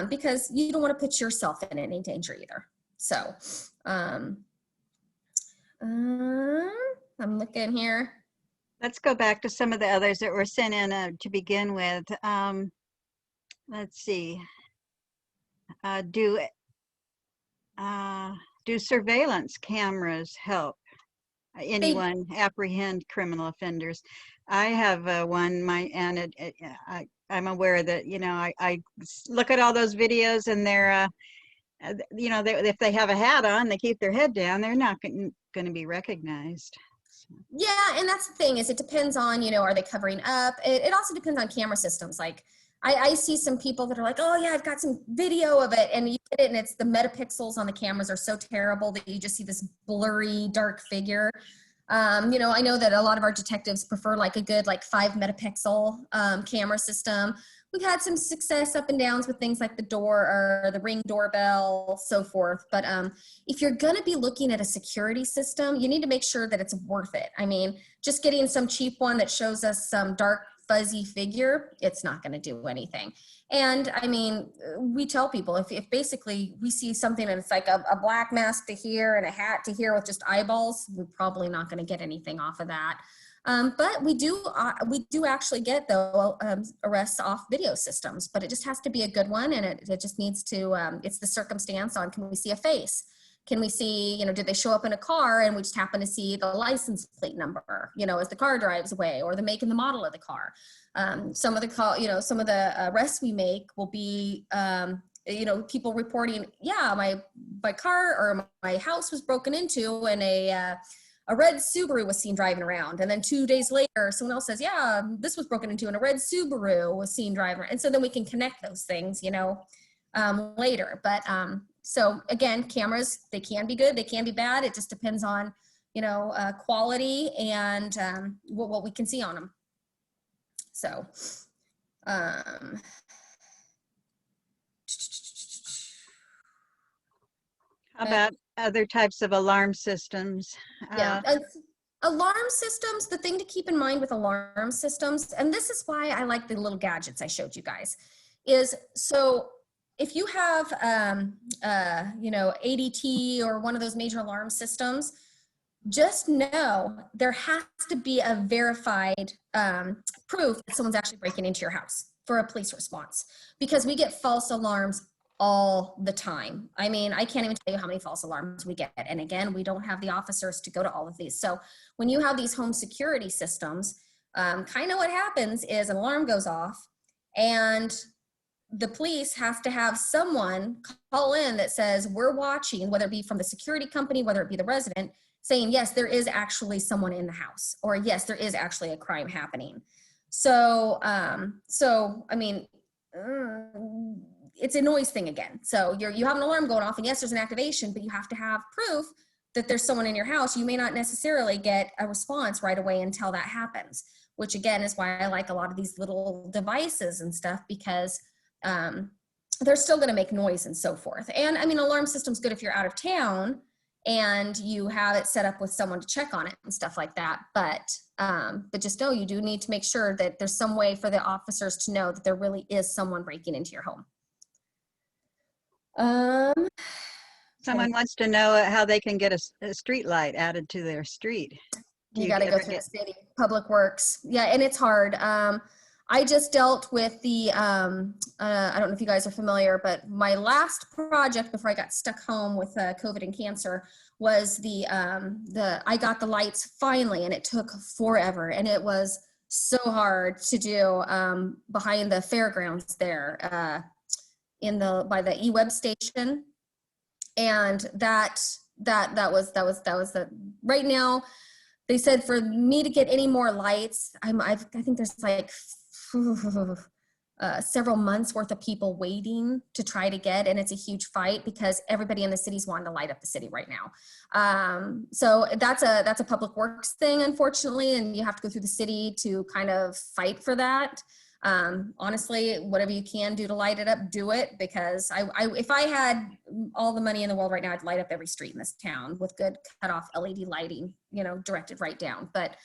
[SPEAKER 2] because you don't want to put yourself in any danger either. So I'm looking here.
[SPEAKER 1] Let's go back to some of the others that were sent in to begin with. Let's see. Do surveillance cameras help anyone apprehend criminal offenders? I have one, and I'm aware that, I look at all those videos, and they're, if they have a hat on, they keep their head down, they're not going to be recognized.
[SPEAKER 2] Yeah, and that's the thing, is it depends on, are they covering up? It also depends on camera systems. Like I see some people that are like, oh yeah, I've got some video of it, and you get it, and it's the metapixels on the cameras are so terrible that you just see this blurry, dark figure. I know that a lot of our detectives prefer like a good 5 megapixel camera system. We've had some success up and downs with things like the door or the Ring doorbell, so forth. But if you're going to be looking at a security system, you need to make sure that it's worth it. I mean, just getting some cheap one that shows us some dark, fuzzy figure, it's not going to do anything. And I mean, we tell people, if basically we see something and it's like a black mask to here and a hat to here with just eyeballs, we're probably not going to get anything off of that. But we do actually get, though, arrests off video systems, but it just has to be a good one, and it just needs to, it's the circumstance on, can we see a face? Can we see, did they show up in a car and we just happen to see the license plate number, as the car drives away, or the make and the model of the car? Some of the arrests we make will be, people reporting, yeah, my car or my house was broken into, and a red Subaru was seen driving around. And then 2 days later, someone else says, yeah, this was broken into and a red Subaru was seen driving around. And so then we can connect those things, later. But so again, cameras, they can be good, they can be bad. It just depends on, quality and what we can see on them. So, how
[SPEAKER 1] about other types of alarm systems?
[SPEAKER 2] Yeah, alarm systems, the thing to keep in mind with alarm systems, and this is why I like the little gadgets I showed you guys, is so if you have, ADT or one of those major alarm systems, just know there has to be a verified proof that someone's actually breaking into your house for a police response, because we get false alarms all the time. I mean, I can't even tell you how many false alarms we get. And again, we don't have the officers to go to all of these. So when you have these home security systems, kind of what happens is an alarm goes off, and the police have to have someone call in that says, we're watching, whether it be from the security company, whether it be the resident, saying, yes, there is actually someone in the house, or yes, there is actually a crime happening. So, I mean, it's a noise thing again. So you have an alarm going off, and yes, there's an activation, but you have to have proof that there's someone in your house. You may not necessarily get a response right away until that happens, which again is why I like a lot of these little devices and stuff, because they're still going to make noise and so forth. And I mean, alarm system's good if you're out of town and you have it set up with someone to check on it and stuff like that. But just know you do need to make sure that there's some way for the officers to know that there really is someone breaking into your home.
[SPEAKER 1] Someone wants to know how they can get a street light added to their street.
[SPEAKER 2] You got to go through the city, Public Works. Yeah, and it's hard. I just dealt with the, I don't know if you guys are familiar, but my last project before I got stuck home with COVID and cancer was I got the lights finally, and it took forever. And it was so hard to do behind the fairgrounds there by the e-web station. And that was the, right now, they said for me to get any more lights, I think there's like several months worth of people waiting to try to get, and it's a huge fight because everybody in the city's wanting to light up the city right now. So that's a public works thing, unfortunately, and you have to go through the city to kind of fight for that. Honestly, whatever you can do to light it up, do it, because if I had all the money in the world right now, I'd light up every street in this town with good cutoff LED lighting, directed right down. But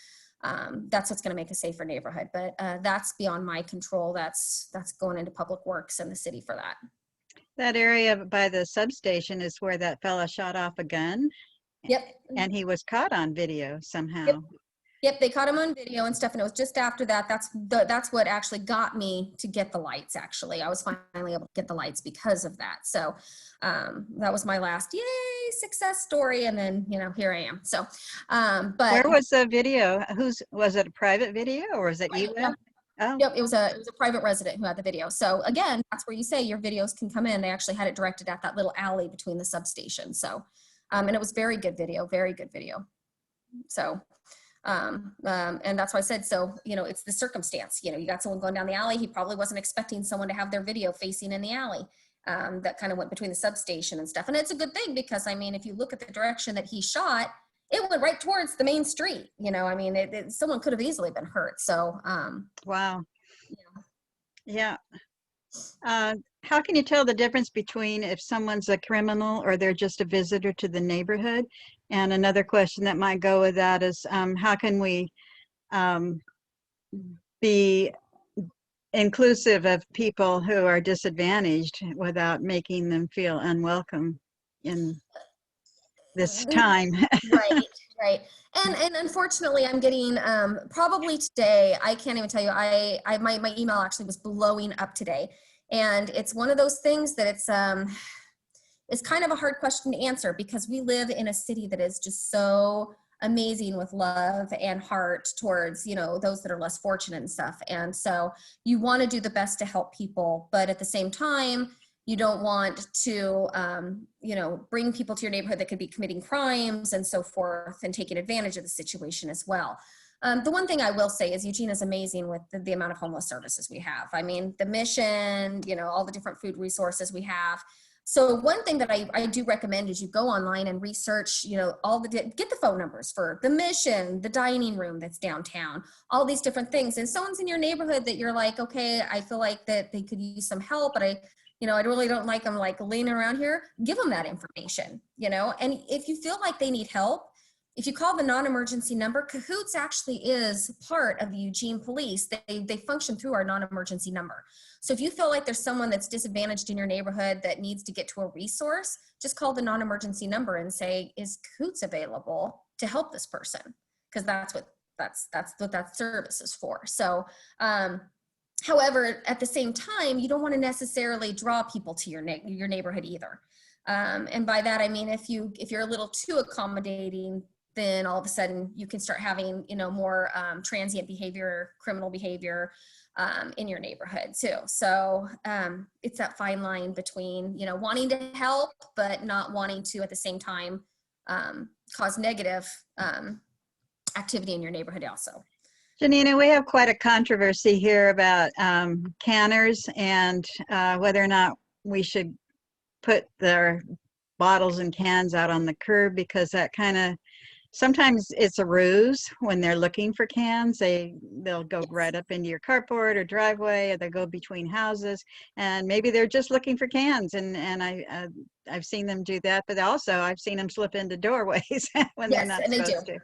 [SPEAKER 2] that's what's going to make a safer neighborhood. But that's beyond my control. That's going into public works and the city for that.
[SPEAKER 1] That area by the substation is where that fella shot off a gun.
[SPEAKER 2] Yep.
[SPEAKER 1] And he was caught on video somehow.
[SPEAKER 2] Yep, they caught him on video and stuff, and it was just after that. That's what actually got me to get the lights. Actually, I was finally able to get the lights because of that. So that was my last success story, and then here I am. So, but
[SPEAKER 1] where was the video? Was it a private video or was it e-web? Oh.
[SPEAKER 2] Yep, it was a private resident who had the video. So again, that's where you say your videos can come in. They actually had it directed at that little alley between the substation. So, and it was very good video. So. And that's why I said, so, it's the circumstance, you got someone going down the alley. He probably wasn't expecting someone to have their video facing in the alley. That kind of went between the substation and stuff. And it's a good thing because, if you look at the direction that he shot, it went right towards the main street. Someone could have easily been hurt. So,
[SPEAKER 1] wow. Yeah. How can you tell the difference between if someone's a criminal or they're just a visitor to the neighborhood? And another question that might go with that is, how can we be inclusive of people who are disadvantaged without making them feel unwelcome in this time?
[SPEAKER 2] Right. And unfortunately, I'm getting probably today, I can't even tell you, my email actually was blowing up today. And it's one of those things that it's kind of a hard question to answer because we live in a city that is just so amazing with love and heart towards, those that are less fortunate and stuff. And so you want to do the best to help people, but at the same time, you don't want to, bring people to your neighborhood that could be committing crimes and so forth and taking advantage of the situation as well. The one thing I will say is Eugene is amazing with the amount of homeless services we have. The mission, all the different food resources we have. So one thing that I do recommend is you go online and research, get the phone numbers for the mission, the dining room that's downtown, all these different things. And someone's in your neighborhood that you're like, okay, I feel like that they could use some help, but I really don't like them like leaning around here. Give them that information, and if you feel like they need help, if you call the non-emergency number, Cahoots actually is part of the Eugene Police. They function through our non-emergency number. So if you feel like there's someone that's disadvantaged in your neighborhood that needs to get to a resource, just call the non-emergency number and say, is Cahoots available to help this person? Because that's what that service is for. So, however, at the same time, you don't want to necessarily draw people to your neighborhood either. And by that, I mean, if you're a little too accommodating, then all of a sudden you can start having, more transient behavior, criminal behavior in your neighborhood too. So it's that fine line between, wanting to help, but not wanting to at the same time cause negative activity in your neighborhood also.
[SPEAKER 1] Janina, we have quite a controversy here about canners and whether or not we should put their bottles and cans out on the curb, because that kind of, sometimes it's a ruse when they're looking for cans. They'll go right up into your carport or driveway, or they'll go between houses, and maybe they're just looking for cans. And I've seen them do that, but also I've seen them slip into doorways when they're not supposed to.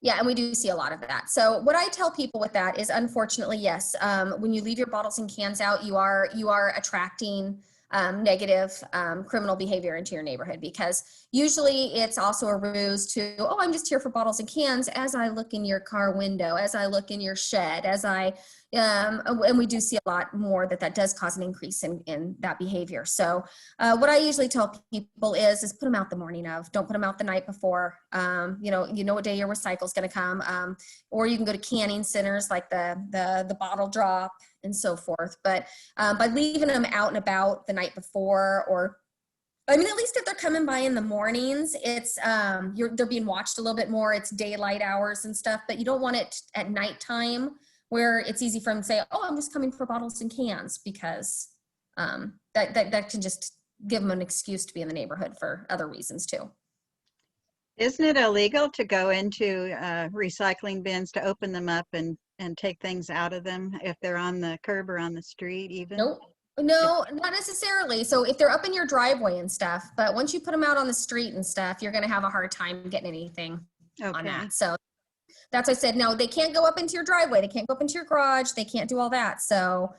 [SPEAKER 2] Yeah, and we do see a lot of that. So what I tell people with that is, unfortunately, yes, when you leave your bottles and cans out, you are attracting negative criminal behavior into your neighborhood, because usually it's also a ruse to, oh, I'm just here for bottles and cans, as I look in your car window, as I look in your shed, as I, and we do see a lot more that does cause an increase in that behavior. So what I usually tell people is put them out the morning of, don't put them out the night before. You know what day your recycle is going to come, or you can go to canning centers like the bottle drop and so forth. But by leaving them out and about the night before, or I mean, at least if they're coming by in the mornings, it's they're being watched a little bit more. It's daylight hours and stuff, but you don't want it at nighttime where it's easy for them to say, oh, I'm just coming for bottles and cans, because that can just give them an excuse to be in the neighborhood for other reasons too.
[SPEAKER 1] Isn't it illegal to go into recycling bins, to open them up and take things out of them if they're on the curb or on the street even?
[SPEAKER 2] Nope. No, not necessarily. So if they're up in your driveway and stuff, but once you put them out on the street and stuff, you're going to have a hard time getting anything on that. So that's what I said. No, they can't go up into your driveway. They can't go up into your garage. They can't do all that. So,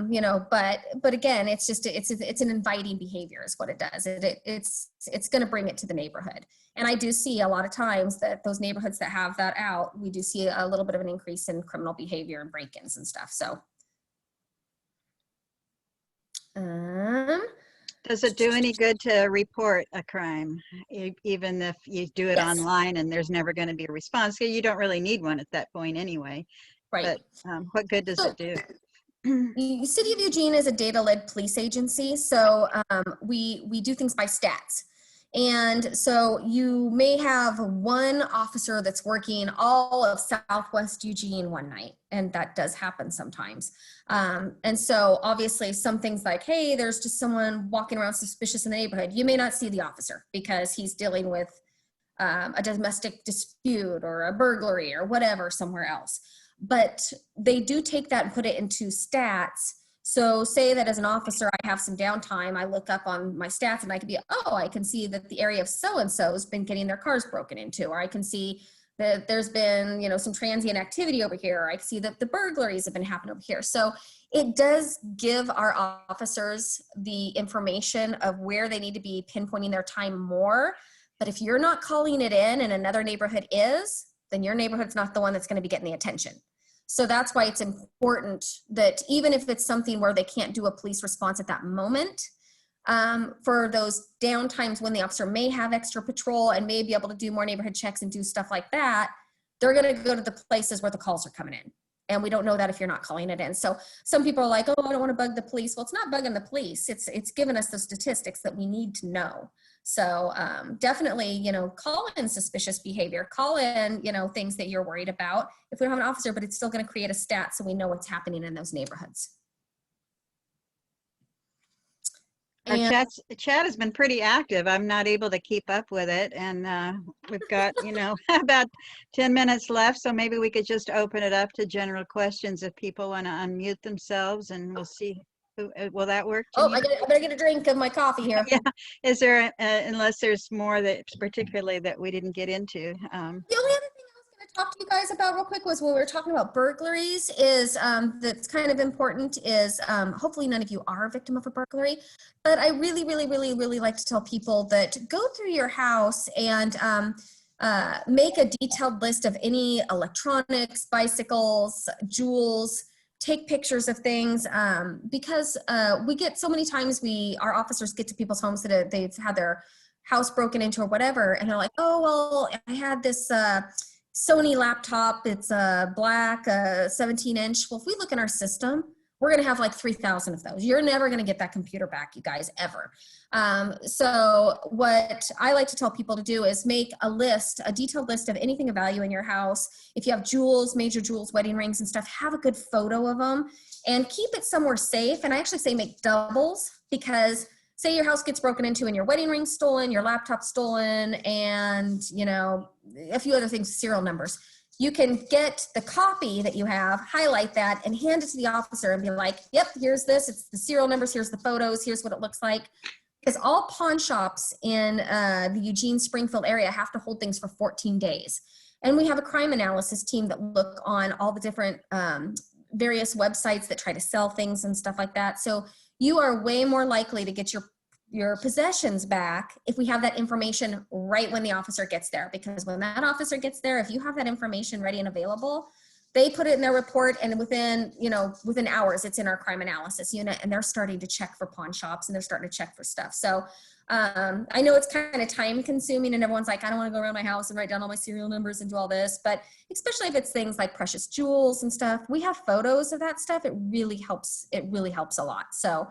[SPEAKER 2] you know, but again, it's just, it's an inviting behavior is what it does. It's going to bring it to the neighborhood. And I do see a lot of times that those neighborhoods that have that out, we do see a little bit of an increase in criminal behavior and break-ins and stuff. So.
[SPEAKER 1] Does it do any good to report a crime, even if you do it online and there's never going to be a response? So you don't really need one at that point anyway. Right. But what good does it do?
[SPEAKER 2] The City of Eugene is a data-led police agency, so we do things by stats. And so you may have one officer that's working all of Southwest Eugene one night, and that does happen sometimes. And so obviously some things like, hey, there's just someone walking around suspicious in the neighborhood. You may not see the officer because he's dealing with a domestic dispute or a burglary or whatever somewhere else. But they do take that and put it into stats. So say that as an officer, I have some downtime, I look up on my stats and I can be, oh, I can see that the area of so-and-so has been getting their cars broken into, or I can see that there's been, you know, some transient activity over here, or I can see that the burglaries have been happening over here. So it does give our officers the information of where they need to be pinpointing their time more. But if you're not calling it in and another neighborhood is, then your neighborhood's not the one that's going to be getting the attention. So that's why it's important that even if it's something where they can't do a police response at that moment, for those down times when the officer may have extra patrol and may be able to do more neighborhood checks and do stuff like that, they're going to go to the places where the calls are coming in. And we don't know that if you're not calling it in. So some people are like, oh, I don't want to bug the police. Well, it's not bugging the police. It's giving us the statistics that we need to know. So definitely, you know, call in suspicious behavior, call in, you know, things that you're worried about if we don't have an officer, but it's still going to create a stat so we know what's happening in those neighborhoods.
[SPEAKER 1] Chat has been pretty active. I'm not able to keep up with it. And we've got, you know, about 10 minutes left. So maybe we could just open it up to general questions if people want to unmute themselves, and we'll see. Will that work?
[SPEAKER 2] Oh, I better get a drink of my coffee here.
[SPEAKER 1] Yeah. Is there, unless there's more that particularly that we didn't get into?
[SPEAKER 2] The only other thing I was going to talk to you guys about real quick was when we were talking about burglaries is that's kind of important is hopefully none of you are a victim of a burglary, but I really like to tell people that go through your house and make a detailed list of any electronics, bicycles, jewels, take pictures of things because we get so many times our officers get to people's homes that they've had their house broken into or whatever, and they're like, oh, well, I had this Sony laptop, it's black, 17-inch. Well, if we look in our system, we're going to have like 3,000 of those. You're never going to get that computer back, you guys, ever. So what I like to tell people to do is make a list, a detailed list of anything of value in your house. If you have jewels, major jewels, wedding rings and stuff, have a good photo of them and keep it somewhere safe. And I actually say make doubles, because say your house gets broken into and your wedding ring stolen, your laptop stolen, and, you know, a few other things, serial numbers. You can get the copy that you have, highlight that, and hand it to the officer and be like, yep, here's this. It's the serial numbers. Here's the photos. Here's what it looks like. Because all pawn shops in the Eugene Springfield area have to hold things for 14 days. And we have a crime analysis team that look on all the different various websites that try to sell things and stuff like that. So you are way more likely to get your possessions back if we have that information right when the officer gets there. Because when that officer gets there, if you have that information ready and available, they put it in their report, and within hours, it's in our crime analysis unit, and they're starting to check for pawn shops, and they're starting to check for stuff. So I know it's kind of time consuming, and everyone's like, I don't want to go around my house and write down all my serial numbers and do all this, but especially if it's things like precious jewels and stuff, we have photos of that stuff. It really helps. It really helps a lot. So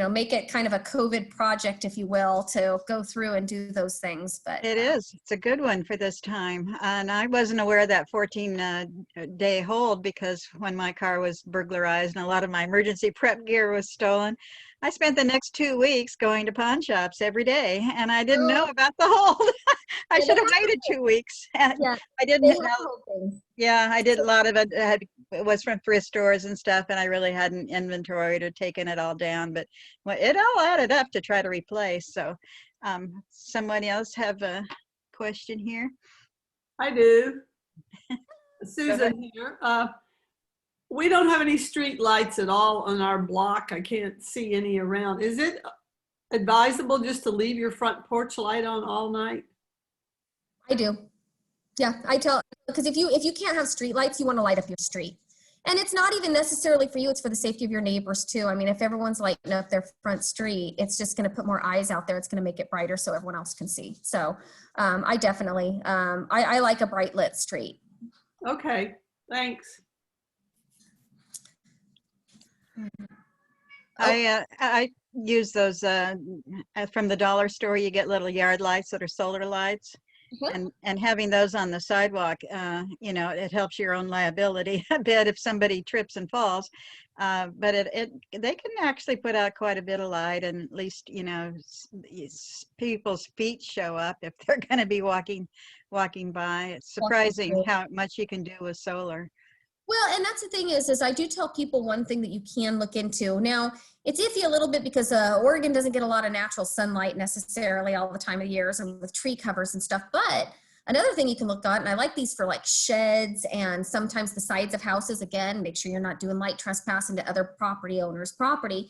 [SPEAKER 2] make it kind of a COVID project, if you will, to go through and do those things. But
[SPEAKER 1] it is. It's a good one for this time. And I wasn't aware of that 14-day hold, because when my car was burglarized and a lot of my emergency prep gear was stolen, I spent the next 2 weeks going to pawn shops every day, and I didn't know about the hold. I should have waited 2 weeks.
[SPEAKER 2] Yeah,
[SPEAKER 1] I didn't know. Yeah, I did a lot of it. It was from thrift stores and stuff, and I really hadn't inventoried or taken it all down, but it all added up to try to replace. So somebody else have a question here?
[SPEAKER 5] I do. Susan here. We don't have any street lights at all on our block. I can't see any around. Is it advisable just to leave your front porch light on all night?
[SPEAKER 2] I do. Yeah, I tell, because if you can't have street lights, you want to light up your street. And it's not even necessarily for you, it's for the safety of your neighbors too. I mean, if everyone's lighting up their front street, it's just going to put more eyes out there. It's going to make it brighter so everyone else can see. So I definitely, I like a bright lit street.
[SPEAKER 5] Okay, thanks.
[SPEAKER 1] I use those from the dollar store. You get little yard lights that are solar lights. And having those on the sidewalk, it helps your own liability a bit if somebody trips and falls. But they can actually put out quite a bit of light, and at least, people's feet show up if they're going to be walking by. It's surprising how much you can do with solar.
[SPEAKER 2] Well, and that's the thing is I do tell people one thing that you can look into. Now, it's iffy a little bit because Oregon doesn't get a lot of natural sunlight necessarily all the time of years, and with tree covers and stuff. But another thing you can look at, and I like these for like sheds and sometimes the sides of houses, again, make sure you're not doing light trespass into other property owners' property.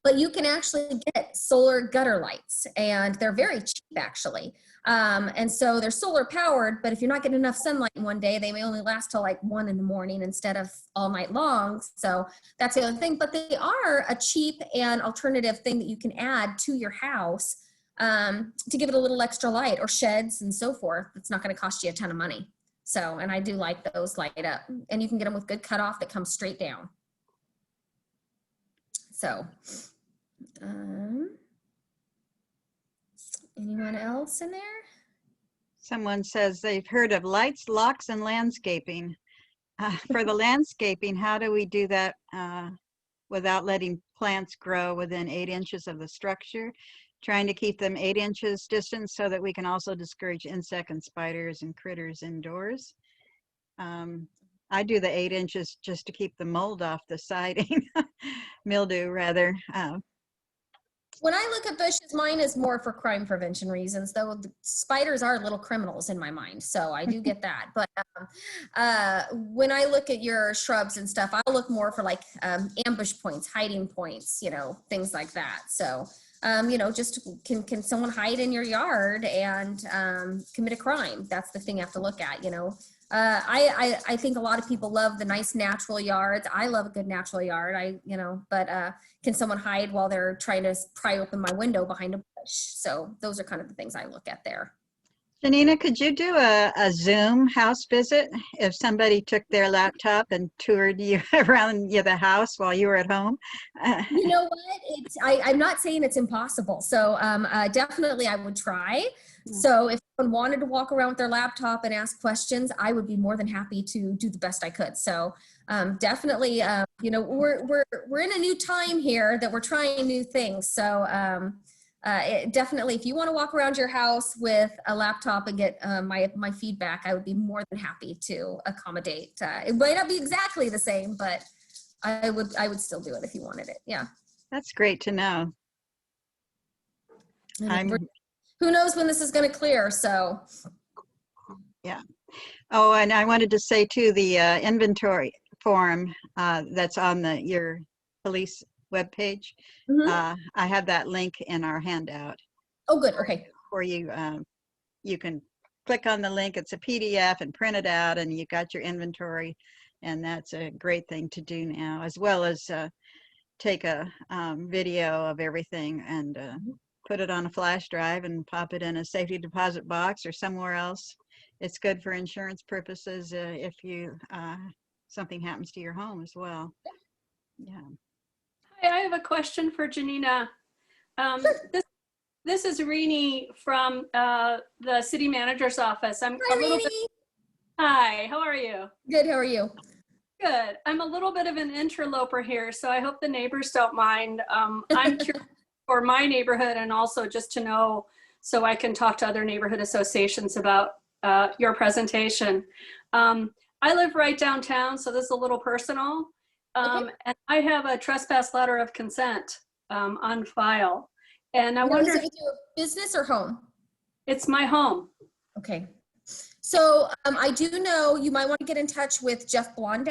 [SPEAKER 2] But you can actually get solar gutter lights, and they're very cheap actually. And so they're solar powered, but if you're not getting enough sunlight in one day, they may only last till like 1 in the morning instead of all night long. So that's the other thing, but they are a cheap and alternative thing that you can add to your house to give it a little extra light, or sheds and so forth. It's not going to cost you a ton of money. So, and I do like those light up, and you can get them with good cutoff that comes straight down. So, anyone else in there?
[SPEAKER 1] Someone says they've heard of lights, locks, and landscaping. For the landscaping, how do we do that without letting plants grow within 8 inches of the structure? Trying to keep them 8 inches distance so that we can also discourage insect and spiders and critters indoors. I do the 8 inches just to keep the mold off the siding, mildew rather.
[SPEAKER 2] When I look at bushes, mine is more for crime prevention reasons, though the spiders are little criminals in my mind. So I do get that. But when I look at your shrubs and stuff, I'll look more for like ambush points, hiding points, things like that. So, just can someone hide in your yard and commit a crime? That's the thing you have to look at, I think a lot of people love the nice natural yards. I love a good natural yard. But can someone hide while they're trying to pry open my window behind a bush? So those are kind of the things I look at there.
[SPEAKER 1] Janina, could you do a Zoom house visit if somebody took their laptop and toured you around the house while you were at home?
[SPEAKER 2] You know what? I'm not saying it's impossible. So definitely I would try. So if someone wanted to walk around with their laptop and ask questions, I would be more than happy to do the best I could. So definitely, we're in a new time here that we're trying new things. So definitely, if you want to walk around your house with a laptop and get my feedback, I would be more than happy to accommodate. It might not be exactly the same, but I would still do it if you wanted it. Yeah.
[SPEAKER 1] That's great to know.
[SPEAKER 2] Who knows when this is going to clear, so.
[SPEAKER 1] Yeah. Oh, and I wanted to say too, the inventory form that's on your police webpage.
[SPEAKER 2] Mhm.
[SPEAKER 1] I have that link in our handout
[SPEAKER 2] Oh, good. Okay.
[SPEAKER 1] for you. You can click on the link. It's a PDF and print it out, and you got your inventory. And that's a great thing to do now, as well as take a video of everything and put it on a flash drive and pop it in a safety deposit box or somewhere else. It's good for insurance purposes if you something happens to your home as well. Yeah.
[SPEAKER 6] Hi, I have a question for Janina. This is Rini from the city manager's office.
[SPEAKER 2] Hi, Rini.
[SPEAKER 6] Hi, how are you?
[SPEAKER 2] Good. How are you?
[SPEAKER 6] Good. I'm a little bit of an interloper here, so I hope the neighbors don't mind. I'm curious for my neighborhood and also just to know so I can talk to other neighborhood associations about your presentation. I live right downtown, so this is a little personal.
[SPEAKER 2] Okay.
[SPEAKER 6] And I have a trespass letter of consent on file. And I
[SPEAKER 2] Now,
[SPEAKER 6] wonder
[SPEAKER 2] is it
[SPEAKER 6] if
[SPEAKER 2] with your business or home?
[SPEAKER 6] it's my home.
[SPEAKER 2] Okay. So I do know you might want to get in touch with Jeff Blonde,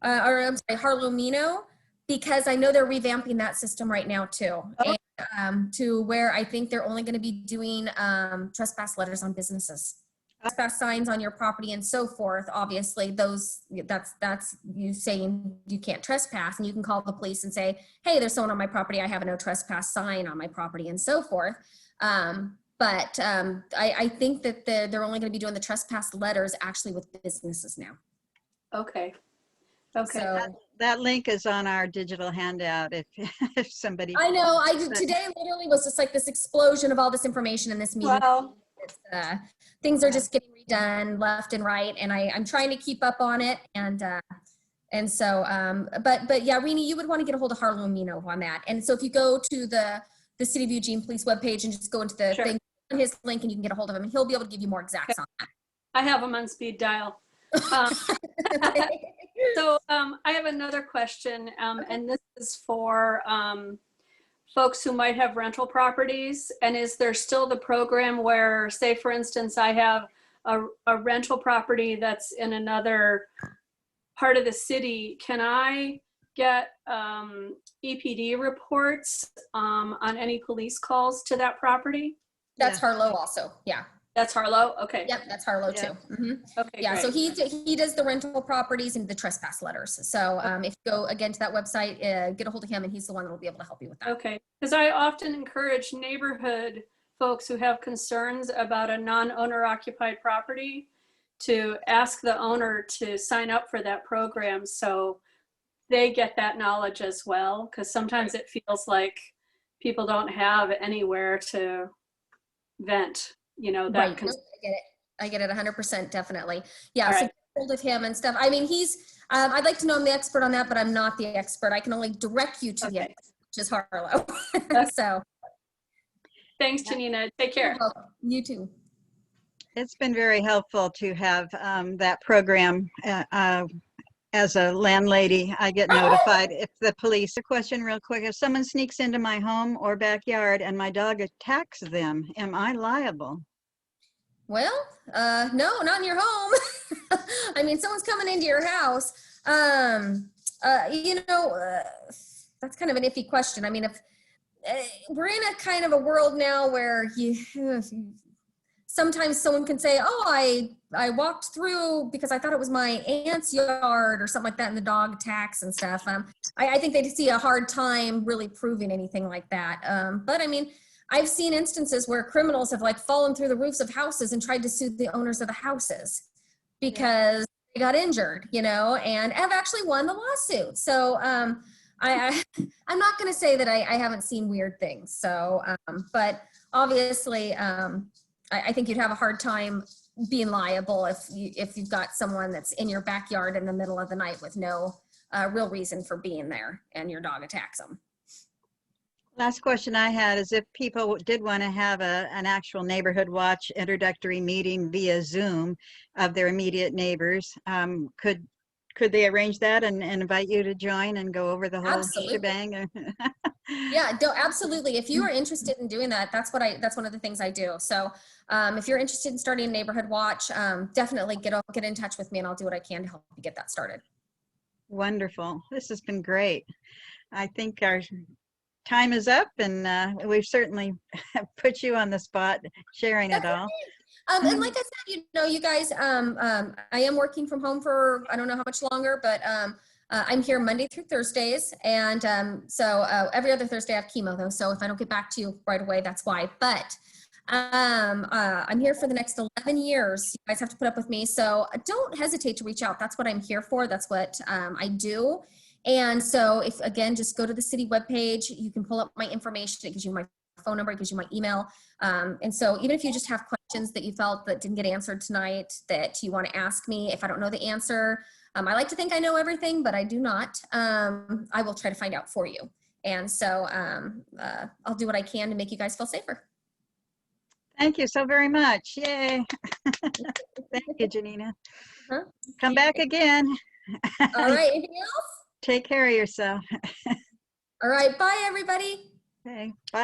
[SPEAKER 2] or I'm sorry, Harlow Mino, because I know they're revamping that system right now too.
[SPEAKER 1] Oh.
[SPEAKER 2] And, to where I think they're only going to be doing trespass letters on businesses. Trespass signs on your property and so forth. Obviously, that's you saying you can't trespass, and you can call the police and say, hey, there's someone on my property. I have a no trespass sign on my property and so forth. But I think that they're only going to be doing the trespass letters actually with businesses now.
[SPEAKER 6] Okay. Okay.
[SPEAKER 2] So
[SPEAKER 1] That link is on our digital handout if, if somebody.
[SPEAKER 2] I know today literally was just like this explosion of all this information in this meeting.
[SPEAKER 6] Well,
[SPEAKER 2] Things are just getting redone left and right, and I'm trying to keep up on it. And so, but yeah, Rini, you would want to get a hold of Harlow Mino on that. And so if you go to the City of Eugene Police webpage and just go into the
[SPEAKER 6] Sure.
[SPEAKER 2] thing, on his link, and you can get a hold of him, and he'll be able to give you more exacts on that.
[SPEAKER 6] I have them on speed dial. So I have another question, and this is for folks who might have rental properties. And is there still the program where, say, for instance, I have a rental property that's in another part of the city, can I get EPD reports on any police calls to that property?
[SPEAKER 2] That's
[SPEAKER 1] Yeah.
[SPEAKER 2] Harlow also. Yeah.
[SPEAKER 6] That's Harlow? Okay.
[SPEAKER 2] Yep, that's Harlow
[SPEAKER 1] Yeah.
[SPEAKER 2] too. Mhm.
[SPEAKER 6] Okay,
[SPEAKER 2] Yeah,
[SPEAKER 6] great.
[SPEAKER 2] so he does the rental properties and the trespass letters. So if you go again to that website, get a hold of him, and he's the one that will be able to help you with that.
[SPEAKER 6] Okay, because I often encourage neighborhood folks who have concerns about a non-owner occupied property to ask the owner to sign up for that program so they get that knowledge as well, because sometimes it feels like people don't have anywhere to vent, you know, that
[SPEAKER 2] Right. Nope, I get it 100%, definitely. Yeah,
[SPEAKER 6] All
[SPEAKER 2] so
[SPEAKER 6] right.
[SPEAKER 2] get hold of him and stuff. I mean, I'd like to know I'm the expert on that, but I'm not the expert. I can only direct you to the
[SPEAKER 6] Okay.
[SPEAKER 2] expert, which is Harlow. So
[SPEAKER 6] Thanks, Janina. Take care.
[SPEAKER 2] you're welcome. You too.
[SPEAKER 1] It's been very helpful to have that program. As a landlady, I get notified if the police, a question real quick, if someone sneaks into my home or backyard and my dog attacks them, am I liable?
[SPEAKER 2] Well, no, not in your home. I mean, someone's coming into your house. That's kind of an iffy question. I mean, if we're in a kind of a world now where sometimes someone can say, oh, I walked through because I thought it was my aunt's yard or something like that, and the dog attacks and stuff. I think they'd see a hard time really proving anything like that. But I mean, I've seen instances where criminals have like fallen through the roofs of houses and tried to sue the owners of the houses because they got injured, and have actually won the lawsuit. So I'm not going to say that I haven't seen weird things. So, but obviously, I think you'd have a hard time being liable if you've got someone that's in your backyard in the middle of the night with no real reason for being there, and your dog attacks them.
[SPEAKER 1] Last question I had is if people did want to have an actual neighborhood watch introductory meeting via Zoom of their immediate neighbors, could they arrange that and invite you to join and go over the whole
[SPEAKER 2] Absolutely.
[SPEAKER 1] shebang?
[SPEAKER 2] Yeah, absolutely. If you are interested in doing that, that's one of the things I do. So if you're interested in starting a neighborhood watch, definitely get in touch with me, and I'll do what I can to help you get that started.
[SPEAKER 1] Wonderful. This has been great. I think our time is up, and we've certainly put you on the spot sharing it all.
[SPEAKER 2] And like I said, you guys, I am working from home for, I don't know how much longer, but I'm here Monday through Thursdays. And so every other Thursday I have chemo though. So if I don't get back to you right away, that's why. But I'm here for the next 11 years. You guys have to put up with me. So don't hesitate to reach out. That's what I'm here for. That's what I do. And so if, again, just go to the city webpage, you can pull up my information. It gives you my phone number, it gives you my email. And so even if you just have questions that you felt that didn't get answered tonight that you want to ask me, if I don't know the answer, I like to think I know everything, but I do not. I will try to find out for you. And so I'll do what I can to make you guys feel safer.
[SPEAKER 1] Thank you so very much. Yay. Thank you, Janina.
[SPEAKER 2] Uh-huh.
[SPEAKER 1] Come back again.
[SPEAKER 2] All right, anything else?
[SPEAKER 1] Take care of yourself.
[SPEAKER 2] All right, bye everybody.
[SPEAKER 1] Okay, bye.